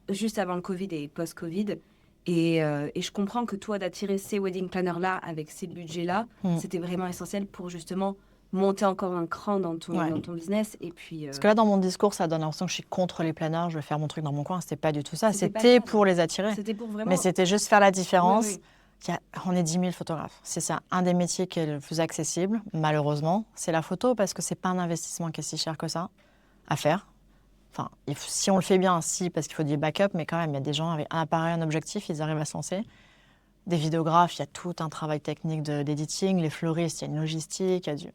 S1: juste avant le Covid et post-Covid. Et je comprends que toi, d'attirer ces wedding planners-là avec ces budgets-là, c'était vraiment essentiel pour justement monter encore un cran dans ton,
S2: Ouais.
S1: dans ton business. Et puis,
S2: Parce que là, dans mon discours, ça donne l'impression que je suis contre les planeurs, je vais faire mon truc dans mon coin. C'était pas du tout ça.
S1: C'était pas
S2: C'était
S1: ça,
S2: pour les attirer.
S1: c'était pour vraiment...
S2: Mais c'était juste faire la différence.
S1: Oui,
S2: On est 10 000 photographes. C'est ça, un des métiers qui est le plus accessible, malheureusement, c'est la photo parce que c'est pas un investissement qui est si cher que ça à faire. Enfin, si on le fait bien, si, parce qu'il faut du backup, mais quand même, il y a des gens avec un appareil, un objectif, ils arrivent à se lancer. Des vidéographes, il y a tout un travail technique d'editing. Les fleuristes, il y a une logistique, il y a du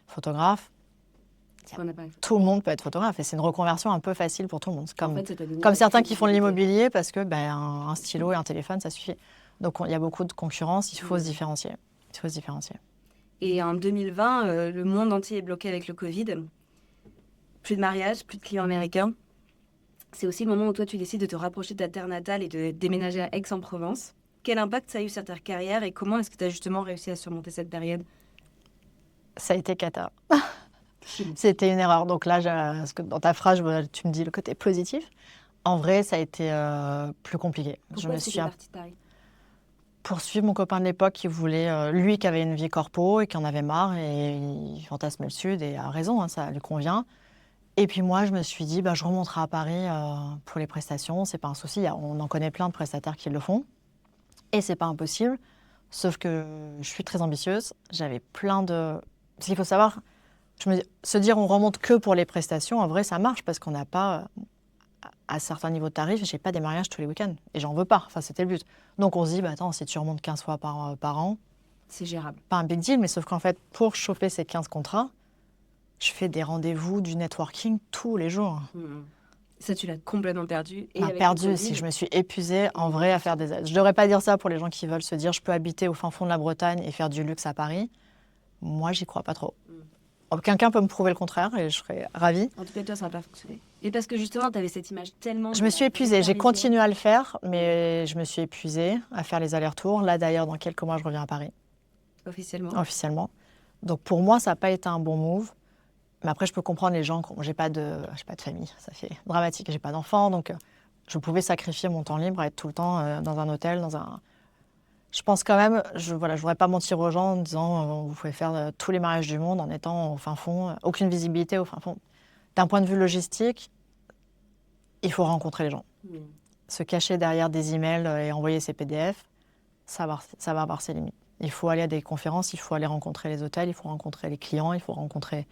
S2: photographe.
S1: on n'a pas...
S2: Tout le monde peut être photographe et c'est une reconversion un peu facile pour tout le monde. C'est
S1: En fait, ça t'a donné
S2: comme
S1: la
S2: certains qui font de
S1: crédibilité.
S2: l'immobilier parce que un stylo et un téléphone, ça suffit. Donc il y a beaucoup de concurrence, il faut se différencier. Il faut se différencier.
S1: Et en 2020, le monde entier est bloqué avec le Covid. Plus de mariage, plus de clients américains. C'est aussi le moment où toi, tu décides de te rapprocher de ta terre natale et de déménager à Aix-en-Provence. Quel impact ça a eu sur ta carrière et comment est-ce que tu as justement réussi à surmonter cette période?
S2: Ça a été cata. C'était une erreur. Donc là, parce que dans ta phrase, tu me dis le côté positif. En vrai, ça a été plus compliqué.
S1: Pourquoi est-ce que tu es partie de Paris?
S2: Poursuivre mon copain de l'époque qui voulait, lui qui avait une vie corpo et qui en avait marre et il fantasmait le Sud et a raison, hein, ça lui convient. Et puis moi, je me suis dit, je remonterai à Paris pour les prestations, c'est pas un souci, on en connaît plein de prestataires qui le font et c'est pas impossible. Sauf que je suis très ambitieuse, j'avais plein de... Parce qu'il faut savoir, se dire on remonte que pour les prestations, en vrai ça marche parce qu'on n'a pas... à certains niveaux de tarifs, j'ai pas des mariages tous les week-ends. Et j'en veux pas. Enfin, c'était le but. Donc on se dit, attends, si tu remontes 15 fois par an,
S1: c'est gérable.
S2: Pas un big deal, mais sauf qu'en fait, pour choper ces 15 contrats, je fais des rendez-vous, du networking tous les jours.
S1: Ça, tu l'as complètement perdu.
S2: Et perdu, si je me suis épuisée en vrai à faire des... Je devrais pas dire ça pour les gens qui veulent se dire, je peux habiter au fin fond de la Bretagne et faire du luxe à Paris. Moi, j'y crois pas trop. Quelqu'un peut me prouver le contraire et je serais ravie.
S1: En tout cas, toi, ça n'a pas fonctionné. Et parce que justement, tu avais cette image tellement...
S2: Je me suis épuisée. J'ai continué à le faire, mais je me suis épuisée à faire les allers-retours. Là, d'ailleurs, dans quelques mois, je reviens à Paris. Officiellement. Donc, pour moi, ça n'a pas été un bon move. Mais après, je peux comprendre les gens. J'ai pas de famille. Ça fait dramatique. J'ai pas d'enfants. Donc, je pouvais sacrifier mon temps libre à être tout le temps dans un hôtel, Je pense quand même, je ne voudrais pas mentir aux gens en disant vous pouvez faire tous les mariages du monde en étant au fin fond, aucune visibilité au fin fond. D'un point de vue logistique, il faut rencontrer les gens. Se cacher derrière des emails et envoyer ses PDF, ça va avoir ses limites. Il faut aller à des conférences, il faut aller rencontrer les hôtels, il faut rencontrer les clients, il faut rencontrer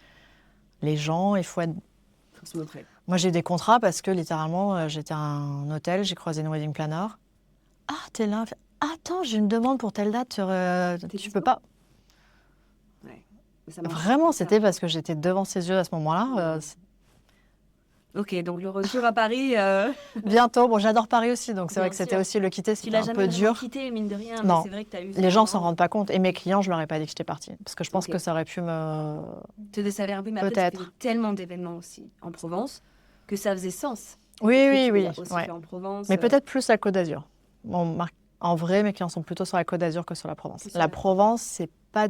S2: les gens, il faut être...
S1: Faut se montrer.
S2: Moi, j'ai eu des contrats parce que littéralement, j'étais à un hôtel, j'ai croisé une wedding planner. Ah, t'es là. Attends, j'ai une demande pour telle date. Tu peux pas.
S1: Ouais.
S2: Vraiment, c'était parce que j'étais devant ses yeux à ce moment-là.
S1: Ok, donc le retour à Paris.
S2: Bientôt. Bon, j'adore Paris aussi, donc c'est vrai que c'était aussi le quitter, c'était un peu dur.
S1: Tu l'as jamais quitté, mine de rien.
S2: Non.
S1: Mais c'est vrai que t'as eu.
S2: Les gens s'en rendent pas compte. Et mes clients, je leur ai pas dit que j'étais partie, parce que je pense que ça aurait pu
S1: te desservir un peu, mais après, tu fais tellement d'événements aussi en Provence que ça faisait sens.
S2: Oui.
S1: Aussi fait en Provence.
S2: Mais peut-être plus la Côte d'Azur. En vrai, mes clients sont plutôt sur la Côte d'Azur que sur la Provence. La Provence, c'est pas...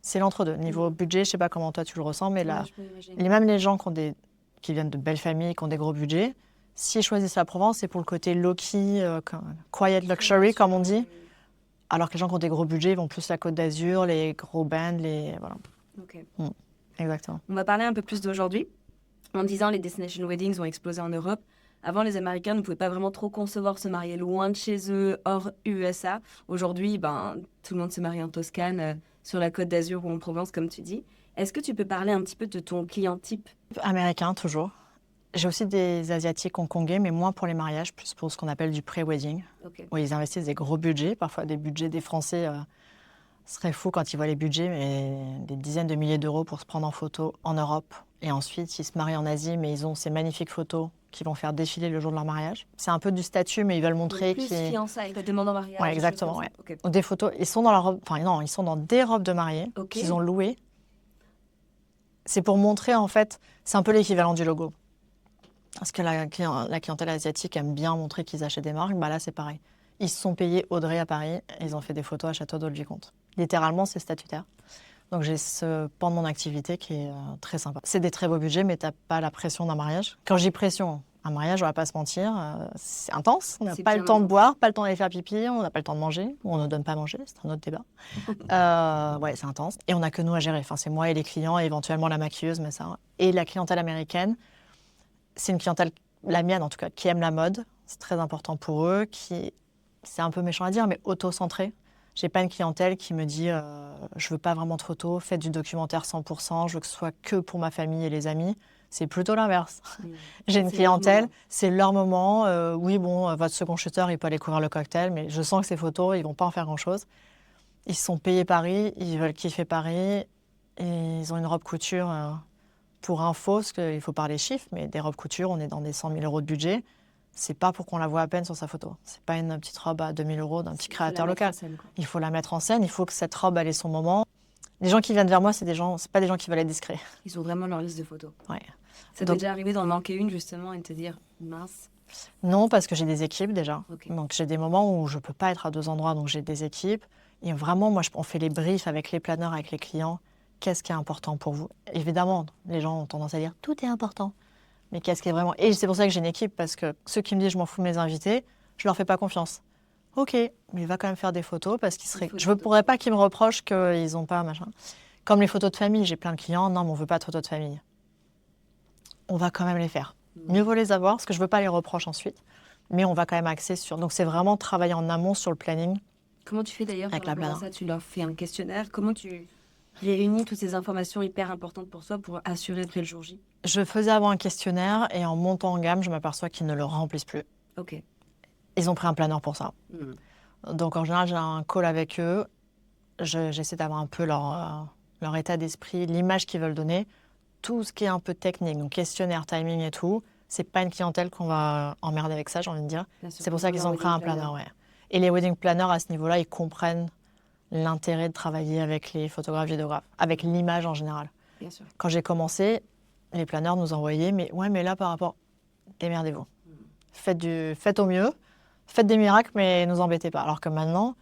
S2: C'est l'entre-deux. Niveau budget, je sais pas comment toi tu le ressens, mais là, même les gens qui viennent de belles familles, qui ont des gros budgets, s'ils choisissent la Provence, c'est pour le côté low-key, quiet luxury, comme on dit. Alors que les gens qui ont des gros budgets vont plus la Côte d'Azur, les gros bands, Voilà.
S1: Ok.
S2: Exactement.
S1: On va parler un peu plus d'aujourd'hui. En 10 ans, les destination weddings ont explosé en Europe. Avant, les Américains ne pouvaient pas vraiment trop concevoir se marier loin de chez eux, hors USA. Aujourd'hui, tout le monde se marie en Toscane, sur la Côte d'Azur ou en Provence, comme tu dis. Est-ce que tu peux parler un petit peu de ton client type?
S2: Américain, toujours. J'ai aussi des Asiatiques hongkongais, mais moins pour les mariages, plus pour ce qu'on appelle du pré-wedding, où ils investissent des gros budgets, parfois des budgets des Français. Serait fou quand ils voient les budgets, mais des dizaines de milliers d'euros pour se prendre en photo en Europe. Et ensuite, ils se marient en Asie, mais ils ont ces magnifiques photos qu'ils vont faire défiler le jour de leur mariage. C'est un peu du statut, mais ils veulent montrer
S1: qu'ils... Plus fiançailles, ils demandent en mariage.
S2: Oui, exactement. Ouais. Okay. Des photos, ils sont dans leur robe... Enfin non, ils sont dans des robes de mariée qu'ils ont louées. C'est pour montrer, en fait, c'est un peu l'équivalent du logo. Parce que la clientèle asiatique aime bien montrer qu'ils achètent des marques. Là, c'est pareil. Ils se sont payés Audrey à Paris et ils ont fait des photos à Château d'Eau-le-Vicomte. Littéralement, c'est statutaire. Donc, j'ai ce pan de mon activité qui est très sympa. C'est des très beaux budgets, mais tu n'as pas la pression d'un mariage. Quand je dis pression, Un mariage, on va pas se mentir, c'est intense. On n'a
S1: C'est
S2: pas
S1: bien
S2: le temps de
S1: intense.
S2: boire, pas le temps d'aller faire pipi, on n'a pas le temps de manger, ou on ne donne pas à manger, c'est un autre débat. Ouais, c'est intense. Et on n'a que nous à gérer. Enfin, c'est moi et les clients, et éventuellement la maquilleuse, mais ça. Et la clientèle américaine, c'est une clientèle, la mienne en tout cas, qui aime la mode. C'est très important pour eux, c'est un peu méchant à dire, mais auto-centrée. J'ai pas une clientèle qui me dit je veux pas vraiment de photos, faites du documentaire 100%, je veux que ce soit que pour ma famille et les amis. C'est plutôt l'inverse. J'ai une
S1: C'est leur
S2: clientèle,
S1: moment.
S2: c'est leur moment. Oui, bon, votre second shooter, il peut aller couvrir le cocktail, mais je sens que ces photos, ils vont pas en faire grand-chose. Ils se sont payés Paris, ils veulent kiffer Paris, et ils ont une robe couture. Pour info, parce qu'il faut parler chiffres, mais des robes couture, on est dans des 100 000 euros de budget. C'est pas pour qu'on la voit à peine sur sa photo. C'est pas une petite robe à 2 000 euros d'un petit créateur local. Il faut la mettre en scène, il faut que cette robe, elle ait son moment. Les gens qui viennent vers moi, c'est pas des gens qui veulent être discrets.
S1: Ils ont vraiment leur liste de photos.
S2: Ouais.
S1: Ça t'est
S2: Donc-
S1: déjà arrivé d'en manquer une justement et de te dire mince.
S2: Non, parce que j'ai des équipes déjà.
S1: Ok.
S2: Donc j'ai des moments où je peux pas être à 2 endroits, donc j'ai des équipes. Et vraiment, moi, on fait les briefs avec les planeurs, avec les clients. Qu'est-ce qui est important pour vous? Évidemment, les gens ont tendance à dire tout est important. Mais qu'est-ce qui est vraiment... Et c'est pour ça que j'ai une équipe, parce que ceux qui me disent je m'en fous de mes invités, je leur fais pas confiance. Ok, mais il va quand même faire des photos parce qu'il serait... Je ne pourrais pas qu'ils me reprochent qu'ils n'ont pas machin. Comme les photos de famille, j'ai plein de clients, non, mais on veut pas de photos de famille. On va quand même les faire. Mieux vaut les avoir, parce que je veux pas les reproches ensuite. Mais on va quand même axer sur... Donc c'est vraiment travailler en amont sur le planning.
S1: Comment tu fais d'ailleurs
S2: Avec
S1: par
S2: la
S1: rapport à
S2: planeur.
S1: ça? Tu leur fais un questionnaire? Comment tu réunis toutes ces informations hyper importantes pour toi pour assurer après le jour J?
S2: Je faisais avant un questionnaire et en montant en gamme, je m'aperçois qu'ils ne le remplissent plus.
S1: Ok.
S2: Ils ont pris un planeur pour ça.
S1: Hmm.
S2: Donc en général, j'ai un call avec eux. J'essaie d'avoir un peu leur état d'esprit, l'image qu'ils veulent donner. Tout ce qui est un peu technique, donc questionnaire, timing et tout, c'est pas une clientèle qu'on va emmerder avec ça, j'ai envie de dire.
S1: Bien sûr,
S2: C'est pour
S1: ils
S2: ça
S1: ont
S2: qu'ils
S1: leur
S2: ont pris
S1: wedding
S2: un
S1: planner.
S2: planeur, ouais. Et les wedding planners, à ce niveau-là, ils comprennent l'intérêt de travailler avec les photographes, vidéographes, avec l'image en général.
S1: Bien sûr.
S2: Quand j'ai commencé, les planeurs nous envoyaient, mais ouais, mais là, par rapport, démerdez-vous. Faites au mieux, faites des miracles, mais ne nous embêtez pas. Alors que maintenant,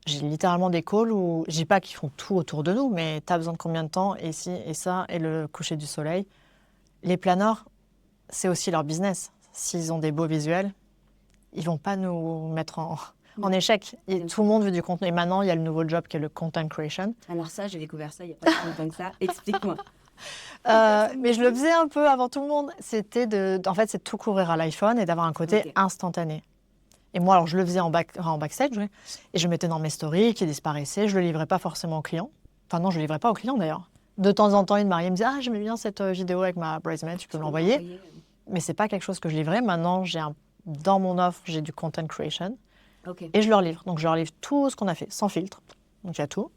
S2: j'ai littéralement des calls où, je dis pas qu'ils font tout autour de nous, mais tu as besoin de combien de temps, et ci, et ça, et le coucher du soleil. Les planeurs, c'est aussi leur business. S'ils ont des beaux visuels, ils vont pas nous mettre en échec. Et
S1: Bien
S2: tout le monde veut du contenu. Et maintenant, il y a le nouveau job qui est le content creation.
S1: Alors ça, j'ai découvert ça il n'y a pas si longtemps que ça. Explique-moi.
S2: Mais je le faisais un peu avant tout le monde. En fait, c'est de tout couvrir à l'iPhone et d'avoir un côté
S1: Ok.
S2: instantané. Et moi, alors, je le faisais en backstage, oui, et je mettais dans mes stories qui disparaissaient. Je le livrais pas forcément aux clients. Enfin non, je le livrais pas aux clients d'ailleurs. De temps en temps, une mariée me disait « Ah, j'aimais bien cette vidéo avec ma bridesmaid, tu peux me l'envoyer ?» Mais c'est pas quelque chose que je livrais. Maintenant, dans mon offre, j'ai du content creation
S1: Ok.
S2: et je leur livre. Donc, je leur livre tout ce qu'on a fait, sans filtre. Donc, il y a tout.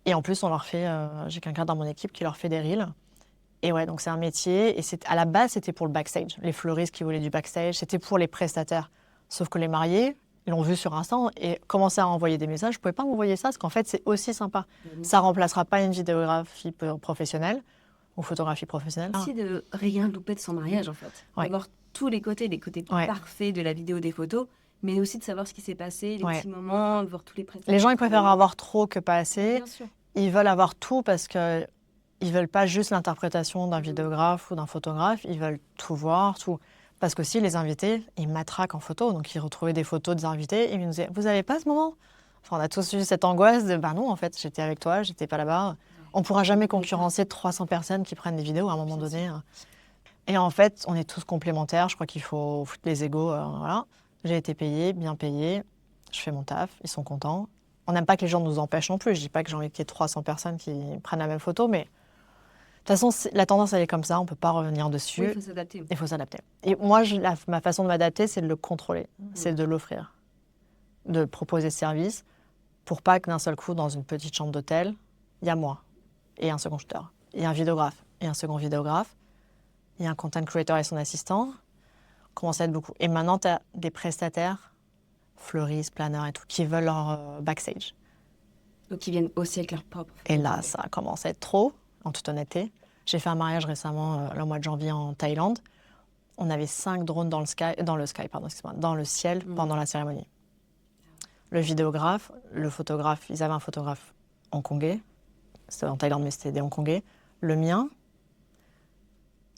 S2: Et en plus, on leur fait... j'ai quelqu'un dans mon équipe qui leur fait des reels. Et ouais, donc c'est un métier. Et à la base, c'était pour le backstage. Les fleuristes qui voulaient du backstage, c'était pour les prestataires. Sauf que les mariés, ils l'ont vu sur Insta et commençaient à envoyer des messages. Je ne pouvais pas m'envoyer ça parce qu'en fait, c'est aussi sympa. Ça ne remplacera pas une vidéographie professionnelle ou photographie professionnelle.
S1: Aussi de rien louper de son mariage en fait.
S2: Ouais.
S1: D'avoir tous les côtés
S2: Ouais.
S1: parfaits de la vidéo, des photos, mais aussi de savoir ce qui s'est passé, les
S2: Ouais.
S1: petits moments, de voir tous les prestations.
S2: Les gens, ils préfèrent avoir trop que pas assez.
S1: Bien sûr.
S2: Ils veulent avoir tout parce qu'ils ne veulent pas juste l'interprétation d'un vidéographe ou d'un photographe. Ils veulent tout voir, tout. Parce que si les invités, ils matraquent en photo. Donc, ils retrouvaient des photos des invités et ils nous disaient « Vous n'avez pas ce moment ?» Enfin, on a tous eu cette angoisse de « Ben non, en fait, j'étais avec toi, j'étais pas là-bas. » On ne pourra jamais concurrencer 300 personnes qui prennent des vidéos à un moment donné. Et en fait, on est tous complémentaires. Je crois qu'il faut foutre les égos. Voilà. J'ai été payée, bien payée. Je fais mon taf. Ils sont contents. On n'aime pas que les gens nous empêchent non plus. Je dis pas que j'ai envie qu'il y ait 300 personnes qui prennent la même photo, mais de toute façon, la tendance, elle est comme ça. On ne peut pas revenir dessus.
S1: Oui, il faut s'adapter.
S2: Il faut s'adapter. Et moi, ma façon de m'adapter, c'est de le contrôler. C'est de l'offrir. De proposer ce service pour pas que d'un seul coup, dans une petite chambre d'hôtel, il y a moi et un second shooter. Il y a un vidéographe et un second vidéographe. Il y a un content creator et son assistant. On commence à être beaucoup. Et maintenant, tu as des prestataires, fleuristes, planeurs et tout, qui veulent leur backstage.
S1: Donc ils viennent aussi avec leur propre.
S2: Et là, ça commence à être trop, en toute honnêteté. J'ai fait un mariage récemment, le mois de janvier, en Thaïlande. On avait 5 drones dans le ciel pendant la cérémonie. Le vidéographe, le photographe, ils avaient un photographe hongkongais. C'était en Thaïlande, mais c'était des Hongkongais. Le mien,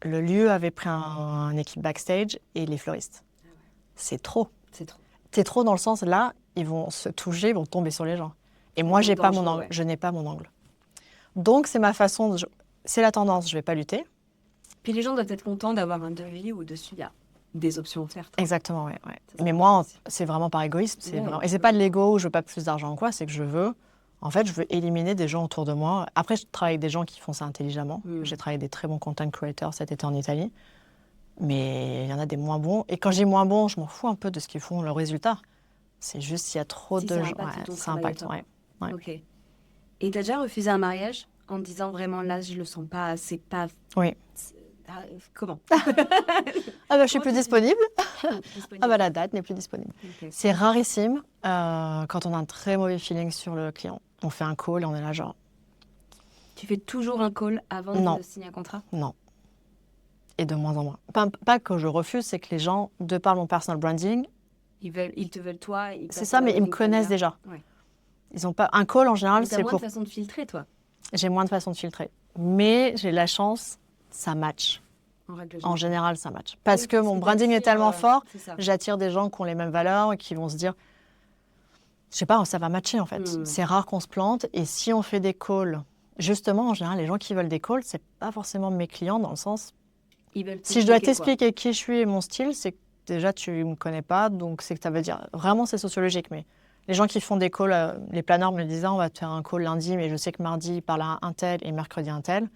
S2: Le lieu avait pris une équipe backstage et les fleuristes. C'est trop.
S1: C'est trop.
S2: C'est trop dans le sens, là, ils vont se toucher, ils vont tomber sur les gens. Et moi, j'ai pas mon angle.
S1: Ouais.
S2: Je n'ai pas mon angle. Donc, c'est ma façon, c'est la tendance, je vais pas lutter.
S1: Puis les gens doivent être contents d'avoir un devis où dessus il y a des options offertes.
S2: Exactement, ouais.
S1: Ça,
S2: Mais moi, c'est vraiment par égoïsme. Et c'est pas de l'ego, je veux pas plus d'argent ou quoi, c'est que je veux éliminer des gens autour de moi. Après, je travaille avec des gens qui font ça intelligemment. J'ai travaillé avec des très bons content creators cet été en Italie. Mais il y en a des moins bons. Et quand j'ai moins bons, je m'en fous un peu de ce qu'ils font, leurs résultats. C'est juste s'il y a trop de gens. Ça impacte. Ouais.
S1: Ok. Et t'as déjà refusé un mariage en te disant vraiment là, je le sens pas, c'est pas.
S2: Oui.
S1: Comment?
S2: Je suis plus disponible. La date n'est plus disponible. Okay. C'est rarissime quand on a un très mauvais feeling sur le client. On fait un call et on est là genre.
S1: Tu fais toujours un call avant de signer un contrat?
S2: Non. Et de moins en moins. Pas que je refuse, c'est que les gens, de par mon personal branding,
S1: ils te veulent toi.
S2: C'est ça, mais ils me connaissent déjà. Ouais. Ils ont pas un call en général, c'est pour.
S1: T'as moins de façon de filtrer, toi.
S2: J'ai moins de façon de filtrer, mais j'ai la chance, ça match. En général, ça match. Parce que mon branding est tellement fort, j'attire des gens qui ont les mêmes valeurs et qui vont se dire, je sais pas, ça va matcher en fait. C'est rare qu'on se plante. Et si on fait des calls, justement, en général, les gens qui veulent des calls, c'est pas forcément mes clients dans le sens. Si je dois t'expliquer qui je suis et mon style, c'est que déjà tu me connais pas, donc c'est que ça veut dire vraiment c'est sociologique. Mais les gens qui font des calls, les planeurs me disaient on va te faire un call lundi, mais je sais que mardi il parle à un tel et mercredi un tel.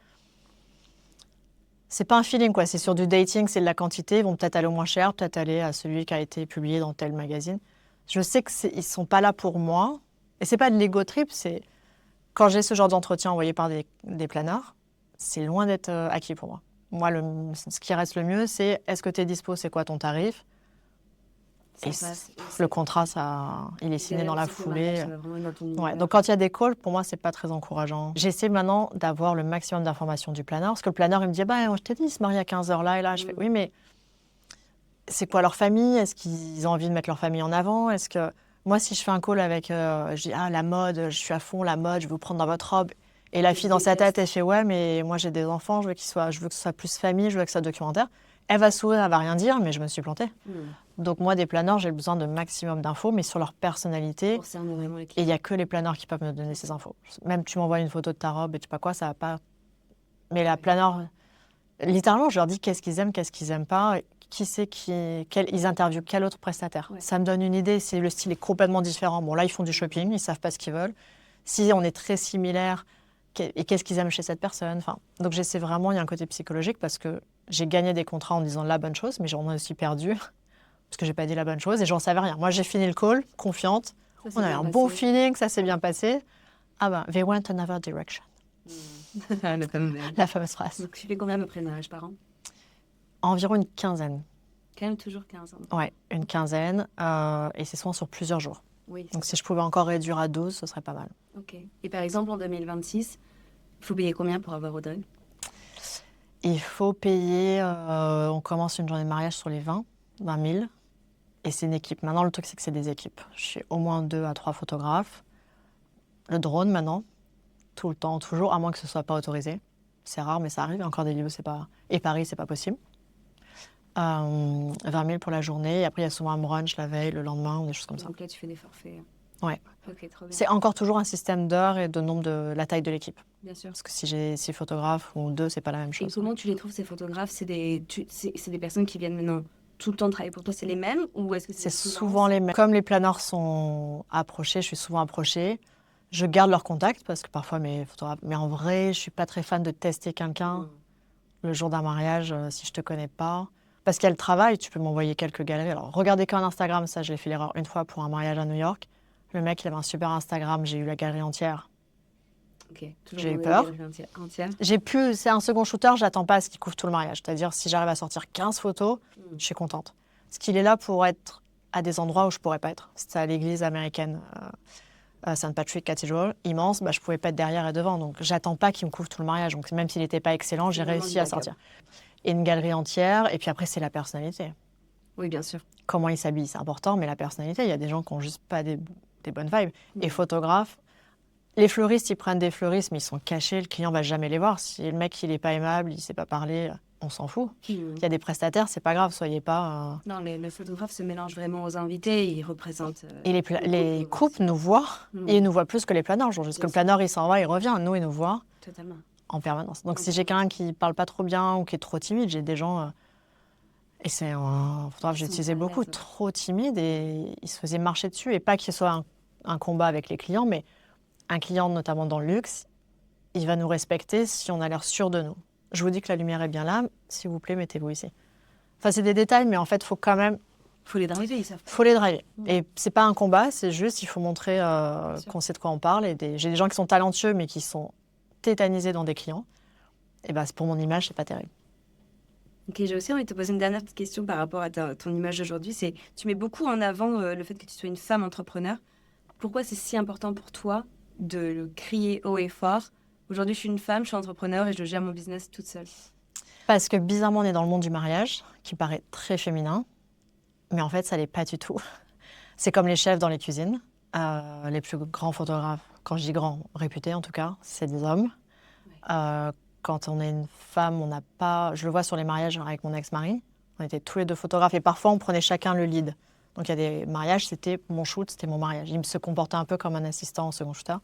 S2: C'est pas un feeling quoi, c'est sur du dating, c'est de la quantité. Ils vont peut-être aller au moins cher, peut-être aller à celui qui a été publié dans tel magazine. Je sais qu'ils sont pas là pour moi, et c'est pas de l'ego trip, c'est quand j'ai ce genre d'entretien envoyé par des planeurs, c'est loin d'être acquis pour moi. Moi, ce qui reste le mieux, c'est est-ce que tu es dispo, c'est quoi ton tarif? Le contrat, il est signé dans la foulée. Donc, quand il y a des calls, pour moi, c'est pas très encourageant. J'essaie maintenant d'avoir le maximum d'informations du planeur. Parce que le planeur, il me dit je t'ai dit, il se marie à 15h là et là. Je fais oui, mais c'est quoi leur famille? Est-ce qu'ils ont envie de mettre leur famille en avant? Est-ce que moi, si je fais un call avec, je dis la mode, je suis à fond, la mode, je vais vous prendre dans votre robe. Et la fille dans sa tête, elle fait ouais, mais moi j'ai des enfants, je veux que ce soit plus famille, je veux que ce soit documentaire. Elle va sourire, elle va rien dire, mais je me suis plantée. Donc moi, des planeurs, j'ai besoin de maximum d'infos, mais sur leur personnalité. Et il n'y a que les planeurs qui peuvent me donner ces infos. Même tu m'envoies une photo de ta robe et tu sais pas quoi, ça va pas. Mais la planeur, littéralement, je leur dis qu'est-ce qu'ils aiment pas, ils interviewent quel autre prestataire. Ouais. Ça me donne une idée, si le style est complètement différent. Bon là, ils font du shopping, ils savent pas ce qu'ils veulent. Si on est très similaires, et qu'est-ce qu'ils aiment chez cette personne. Donc j'essaie vraiment, il y a un côté psychologique parce que j'ai gagné des contrats en disant la bonne chose, mais j'en ai aussi perdu parce que j'ai pas dit la bonne chose et j'en savais rien. Moi, j'ai fini le call, confiante, on avait un bon feeling, ça s'est bien passé. They went another direction. La fameuse phrase.
S1: Donc tu fais combien de mariages par an?
S2: Environ une quinzaine.
S1: Quand même toujours 15 ans.
S2: Ouais, une quinzaine et c'est souvent sur plusieurs jours.
S1: Oui,
S2: donc si je pouvais encore réduire à 12, ce serait pas mal.
S1: Ok. Et par exemple, en 2026, il faut payer combien pour avoir Audrey?
S2: Il faut payer, on commence une journée de mariage sur les 20 000. Et c'est une équipe. Maintenant, le truc, c'est que c'est des équipes. Je suis au moins 2 à 3 photographes. Le drone, maintenant, tout le temps, toujours, à moins que ce ne soit pas autorisé. C'est rare, mais ça arrive. Encore des lieux, c'est pas... Et Paris, c'est pas possible. 20 000 pour la journée. Et après, il y a souvent un brunch la veille, le lendemain, ou des choses comme ça.
S1: Donc là, tu fais des forfaits.
S2: Ouais.
S1: Ok, trop bien.
S2: C'est encore toujours un système d'heures et de nombre de la taille de l'équipe.
S1: Bien sûr.
S2: Parce que si j'ai 6 photographes ou 2, c'est pas la même chose.
S1: Et comment tu les trouves, ces photographes? C'est des personnes qui viennent maintenant tout le temps travailler pour toi, c'est les mêmes ou est-ce que
S2: c'est souvent les mêmes. Comme les planeurs sont approchés, je suis souvent approchée. Je garde leur contact parce que parfois mes photographes... Mais en vrai, je suis pas très fan de tester quelqu'un le jour d'un mariage si je te connais pas. Parce qu'il y a le travail, tu peux m'envoyer quelques galeries. Alors, regardez qu'un Instagram, ça, je l'ai fait l'erreur une fois pour un mariage à New York. Le mec, il avait un super Instagram, j'ai eu la galerie entière.
S1: Ok.
S2: J'ai eu peur. C'est un second shooter, j'attends pas à ce qu'il couvre tout le mariage. C'est-à-dire, si j'arrive à sortir 15 photos, je suis contente. Parce qu'il est là pour être à des endroits où je pourrais pas être. C'était à l'église américaine, St. Patrick Cathedral, immense, je pouvais pas être derrière et devant. Donc, j'attends pas qu'il me couvre tout le mariage. Donc, même s'il n'était pas excellent, j'ai réussi à sortir. Et une galerie entière, et puis après, c'est la personnalité.
S1: Oui, bien sûr.
S2: Comment il s'habille, c'est important, mais la personnalité, il y a des gens qui n'ont juste pas des bonnes vibes. Et photographes, les fleuristes, ils prennent des fleuristes, mais ils sont cachés, le client ne va jamais les voir. Si le mec, il n'est pas aimable, il ne sait pas parler, on s'en fout. Il y a des prestataires, c'est pas grave, soyez pas...
S1: Non, le photographe se mélange vraiment aux invités, il représente...
S2: Et les couples nous voient, et ils nous voient plus que les planeurs. Genre, juste que le planeur, il s'en va, il revient. Nous, il nous voit
S1: Totalement.
S2: en permanence. Donc, si j'ai quelqu'un qui parle pas trop bien ou qui est trop timide, j'ai des gens... et c'est un photographe que j'utilisais beaucoup, trop timide, et il se faisait marcher dessus. Et pas qu'il soit un combat avec les clients, mais un client, notamment dans le luxe, il va nous respecter si on a l'air sûr de nous. Je vous dis que la lumière est bien là, s'il vous plaît, mettez-vous ici. Enfin, c'est des détails, mais en fait, il faut quand même...
S1: faut les driver, ils savent.
S2: Faut les driver. Et c'est pas un combat, c'est juste, il faut montrer qu'on sait de quoi on parle. J'ai des gens qui sont talentueux, mais qui sont tétanisés dans des clients. Et bah, pour mon image, c'est pas terrible.
S1: Ok, j'ai aussi envie de te poser une dernière petite question par rapport à ton image d'aujourd'hui. C'est, tu mets beaucoup en avant le fait que tu sois une femme entrepreneur. Pourquoi c'est si important pour toi de le crier haut et fort? Aujourd'hui, je suis une femme, je suis entrepreneur et je gère mon business toute seule.
S2: Parce que bizarrement, on est dans le monde du mariage, qui paraît très féminin, mais en fait, ça l'est pas du tout. C'est comme les chefs dans les cuisines. Les plus grands photographes, quand je dis grands, réputés en tout cas, c'est des hommes. Ouais. Quand on est une femme, on n'a pas... Je le vois sur les mariages avec mon ex-mari. On était tous les deux photographes et parfois, on prenait chacun le lead. Donc, il y a des mariages, c'était mon shoot, c'était mon mariage. Il se comportait un peu comme un assistant en second shooter.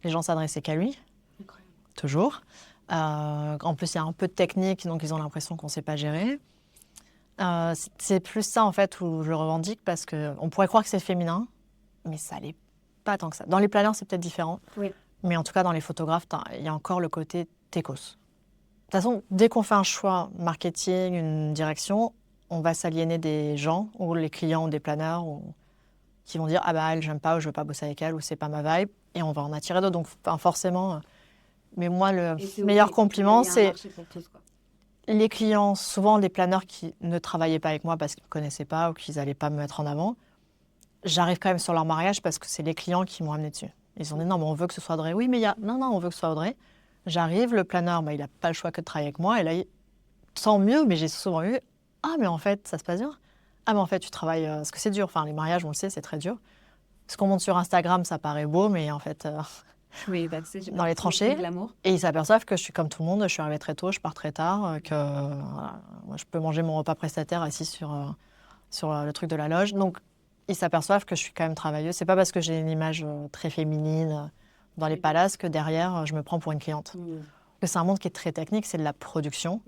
S2: Les gens s'adressaient qu'à lui. Incroyable. Toujours. En plus, il y a un peu de technique, donc ils ont l'impression qu'on ne sait pas gérer. C'est plus ça, en fait, où je le revendique, parce qu'on pourrait croire que c'est féminin, mais ça l'est pas tant que ça. Dans les planeurs, c'est peut-être différent. Oui. Mais en tout cas, dans les photographes, il y a encore le côté techos. De toute façon, dès qu'on fait un choix marketing, une direction, on va s'aliéner des gens, ou les clients, ou des planeurs, qui vont dire « Ah bah, elle, j'aime pas, ou je veux pas bosser avec elle, ou c'est pas ma vibe », et on va en attirer d'autres. Donc, forcément... Mais moi, le meilleur compliment, c'est les clients, souvent les planeurs qui ne travaillaient pas avec moi parce qu'ils ne me connaissaient pas ou qu'ils n'allaient pas me mettre en avant. J'arrive quand même sur leur mariage parce que c'est les clients qui m'ont amené dessus. Ils ont dit non, mais on veut que ce soit Audrey. Oui, mais non, on veut que ce soit Audrey. J'arrive, le planeur, il n'a pas le choix que de travailler avec moi. Et là, tant mieux, mais j'ai souvent eu ah, mais en fait, ça se passe bien. Ah, mais en fait, tu travailles, parce que c'est dur. Enfin, les mariages, on le sait, c'est très dur. Ce qu'on monte sur Instagram, ça paraît beau, mais en fait.
S1: Oui,
S2: dans les tranchées, et ils s'aperçoivent que je suis comme tout le monde, je suis arrivée très tôt, je pars très tard, que moi, je peux manger mon repas prestataire assis sur le truc de la loge. Donc, ils s'aperçoivent que je suis quand même travailleuse. C'est pas parce que j'ai une image très féminine dans les palaces que derrière, je me prends pour une cliente. C'est un monde qui est très technique, c'est de la production,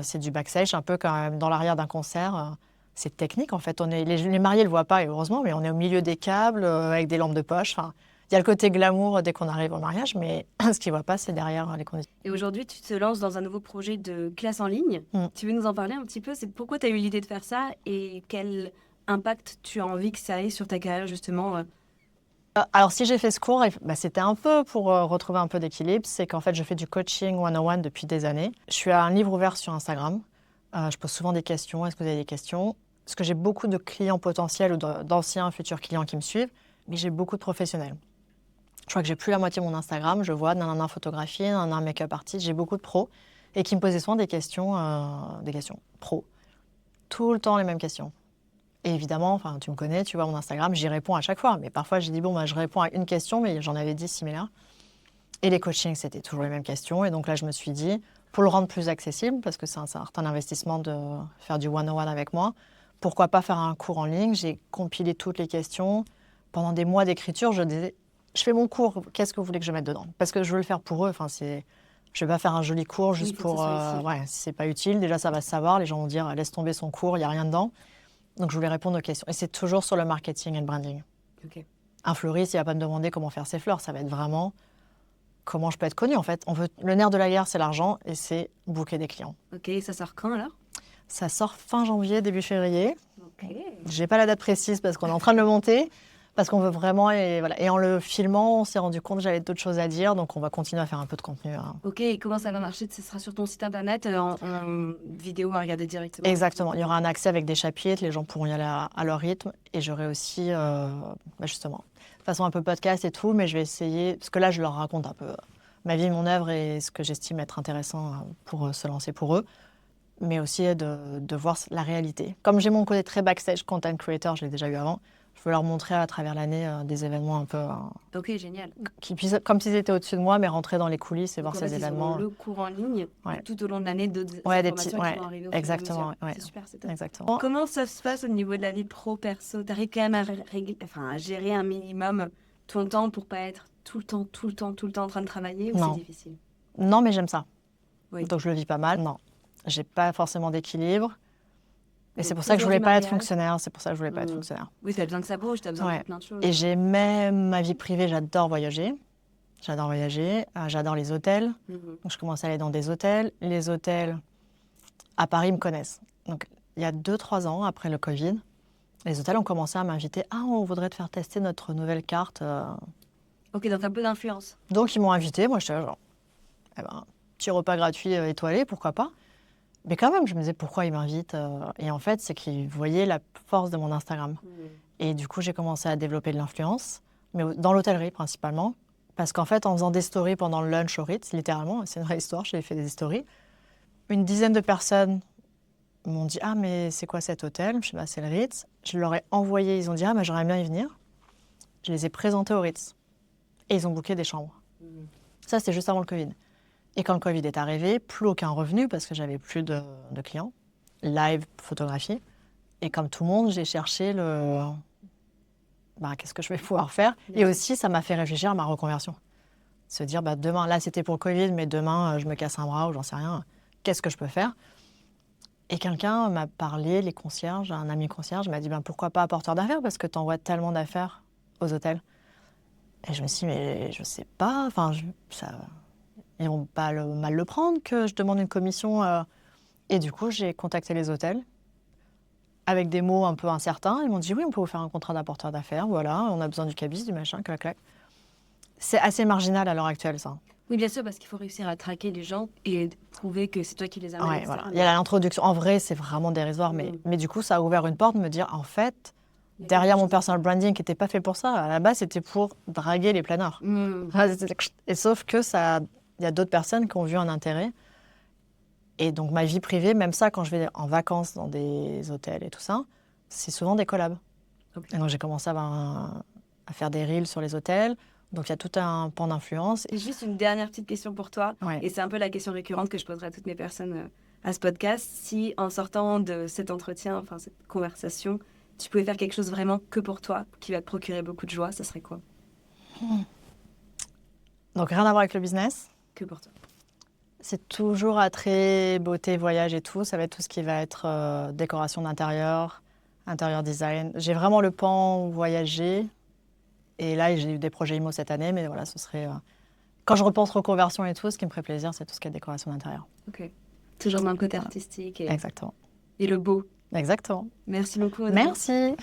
S2: c'est du backstage, un peu comme dans l'arrière d'un concert. C'est technique, en fait. Les mariés ne le voient pas, et heureusement, mais on est au milieu des câbles, avec des lampes de poche. Il y a le côté glamour dès qu'on arrive au mariage, mais ce qu'ils ne voient pas, c'est derrière les conditions.
S1: Et aujourd'hui, tu te lances dans un nouveau projet de classe en ligne. Tu veux nous en parler un petit peu? C'est pourquoi tu as eu l'idée de faire ça et quel impact tu as envie que ça ait sur ta carrière, justement?
S2: Alors, si j'ai fait ce cours, c'était un peu pour retrouver un peu d'équilibre. C'est qu'en fait, je fais du coaching one-on-one depuis des années. Je suis à un livre ouvert sur Instagram. Je pose souvent des questions. Est-ce que vous avez des questions? Parce que j'ai beaucoup de clients potentiels ou d'anciens futurs clients qui me suivent, mais j'ai beaucoup de professionnels. Je crois que j'ai plus la moitié de mon Instagram. Je vois nanana photographie, nanana make-up artist. J'ai beaucoup de pros et qui me posaient souvent des questions pro. Tout le temps les mêmes questions. Et évidemment, tu me connais, tu vois mon Instagram, j'y réponds à chaque fois. Mais parfois, j'ai dit, je réponds à une question, mais j'en avais 10 similaires. Et les coachings, c'était toujours les mêmes questions. Et donc là, je me suis dit, pour le rendre plus accessible, parce que c'est un certain investissement de faire du one-on-one avec moi, pourquoi pas faire un cours en ligne? J'ai compilé toutes les questions. Pendant des mois d'écriture, je disais, je fais mon cours, qu'est-ce que vous voulez que je mette dedans? Parce que je veux le faire pour eux. Je ne vais pas faire un joli cours juste pour... si c'est pas utile, déjà ça va se savoir. Les gens vont dire, laisse tomber son cours, il n'y a rien dedans. Donc je voulais répondre aux questions. Et c'est toujours sur le marketing et le branding. Okay. Un fleuriste, il ne va pas me demander comment faire ses fleurs. Ça va être vraiment comment je peux être connue en fait. Le nerf de la guerre, c'est l'argent et c'est booker des clients.
S1: Ok, ça sort quand alors?
S2: Ça sort fin janvier, début février. Okay. Je n'ai pas la date précise parce qu'on est en train de le monter. Parce qu'on veut vraiment, et en le filmant, on s'est rendu compte que j'avais d'autres choses à dire, donc on va continuer à faire un peu de contenu.
S1: Ok, et comment ça va marcher? Ce sera sur ton site internet, en vidéo à regarder directement?
S2: Exactement, il y aura un accès avec des chapitres, les gens pourront y aller à leur rythme, et j'aurai aussi, justement, de façon un peu podcast et tout, mais je vais essayer, parce que là je leur raconte un peu ma vie, mon œuvre et ce que j'estime être intéressant pour se lancer pour eux, mais aussi de voir la réalité. Comme j'ai mon côté très backstage, content creator, je l'ai déjà eu avant, Je veux leur montrer à travers l'année des événements un peu
S1: Ok, génial.
S2: qui puissent, comme s'ils étaient au-dessus de moi, mais rentrer dans les coulisses et
S1: Donc,
S2: voir
S1: en
S2: ces
S1: fait, ils
S2: événements.
S1: auront le cours en ligne
S2: Ouais.
S1: tout au long de l'année, d'autres
S2: Ouais, des
S1: informations
S2: petits,
S1: qui vont arriver au
S2: exactement.
S1: fur et à mesure.
S2: Ouais.
S1: C'est super, c'est top.
S2: Exactement.
S1: Comment ça se passe au niveau de la vie pro-perso? T'arrives quand même à gérer un minimum ton temps pour pas être tout le temps en train de travailler ou c'est
S2: Non.
S1: difficile?
S2: Non, mais j'aime ça.
S1: Oui.
S2: Donc je le vis pas mal. Non, j'ai pas forcément d'équilibre. Et
S1: Donc,
S2: c'est pour ça que je
S1: toujours
S2: voulais
S1: du
S2: pas être
S1: mariage.
S2: fonctionnaire. C'est pour ça que je voulais pas être
S1: Mm.
S2: fonctionnaire.
S1: Oui, t'as besoin que ça bouge, t'as besoin
S2: Ouais.
S1: de plein de choses.
S2: Et j'ai même ma vie privée, j'adore voyager. J'adore voyager, j'adore les hôtels.
S1: Mhm.
S2: Donc je commence à aller dans des hôtels. Les hôtels à Paris me connaissent. Donc il y a 2-3 ans, après le Covid, les hôtels ont commencé à m'inviter. Ah, on voudrait te faire tester notre nouvelle carte.
S1: Ok, donc un peu d'influence.
S2: Donc ils m'ont invité. Moi, j'étais là, genre, eh ben, petit repas gratuit étoilé, pourquoi pas. Mais quand même, je me disais pourquoi ils m'invitent. Et en fait, c'est qu'ils voyaient la force de mon Instagram. Et du coup, j'ai commencé à développer de l'influence, mais dans l'hôtellerie principalement. Parce qu'en fait, en faisant des stories pendant le lunch au Ritz, littéralement, c'est une vraie histoire, j'ai fait des stories. Une dizaine de personnes m'ont dit « Ah, mais c'est quoi cet hôtel ?» Je dis bah, « C'est le Ritz. » Je leur ai envoyé, ils ont dit « Ah, mais j'aimerais bien y venir. » Je les ai présentés au Ritz. Et ils ont booké des chambres. Ça, c'était juste avant le Covid. Et quand le Covid est arrivé, plus aucun revenu parce que j'avais plus de clients. Live, photographie. Et comme tout le monde, j'ai cherché qu'est-ce que je vais pouvoir faire. Et aussi, ça m'a fait réfléchir à ma reconversion. Se dire, demain, là c'était pour le Covid, mais demain, je me casse un bras ou j'en sais rien. Qu'est-ce que je peux faire? Et quelqu'un m'a parlé, les concierges, un ami concierge m'a dit, pourquoi pas apporteur d'affaires? Parce que tu envoies tellement d'affaires aux hôtels. Et je me suis dit, mais je sais pas, ils vont pas mal le prendre que je demande une commission. Et du coup, j'ai contacté les hôtels avec des mots un peu incertains. Ils m'ont dit, oui, on peut vous faire un contrat d'apporteur d'affaires, voilà, on a besoin du cabis, du machin, clac, clac. C'est assez marginal à l'heure actuelle, ça.
S1: Oui, bien sûr, parce qu'il faut réussir à traquer les gens et prouver que c'est toi qui les amènes.
S2: Ouais, voilà. Il y a l'introduction. En vrai, c'est vraiment dérisoire, mais du coup, ça a ouvert une porte de me dire, en fait, derrière mon personal branding qui n'était pas fait pour ça, à la base, c'était pour draguer les planeurs. Et sauf que il y a d'autres personnes qui ont vu un intérêt. Et donc, ma vie privée, même ça, quand je vais en vacances dans des hôtels et tout ça, c'est souvent des collabs. Okay. Et donc, j'ai commencé à faire des reels sur les hôtels. Donc, il y a tout un pan d'influence.
S1: Et juste une dernière petite question pour toi.
S2: Ouais.
S1: Et c'est un peu la question récurrente que je poserai à toutes mes personnes à ce podcast. Si, en sortant de cet entretien, enfin, cette conversation, tu pouvais faire quelque chose vraiment que pour toi, qui va te procurer beaucoup de joie, ça serait quoi?
S2: Donc, rien à voir avec le business.
S1: Que pour toi.
S2: C'est toujours attrait, beauté, voyage et tout. Ça va être tout ce qui va être décoration d'intérieur, intérieur design. J'ai vraiment le pan voyager. Et là, j'ai eu des projets IMO cette année, mais voilà, ce serait... Quand je repense reconversion et tout, ce qui me ferait plaisir, c'est tout ce qui est décoration d'intérieur.
S1: Ok. Toujours dans le côté artistique.
S2: Exactement.
S1: Et le beau.
S2: Exactement.
S1: Merci beaucoup.
S2: Merci.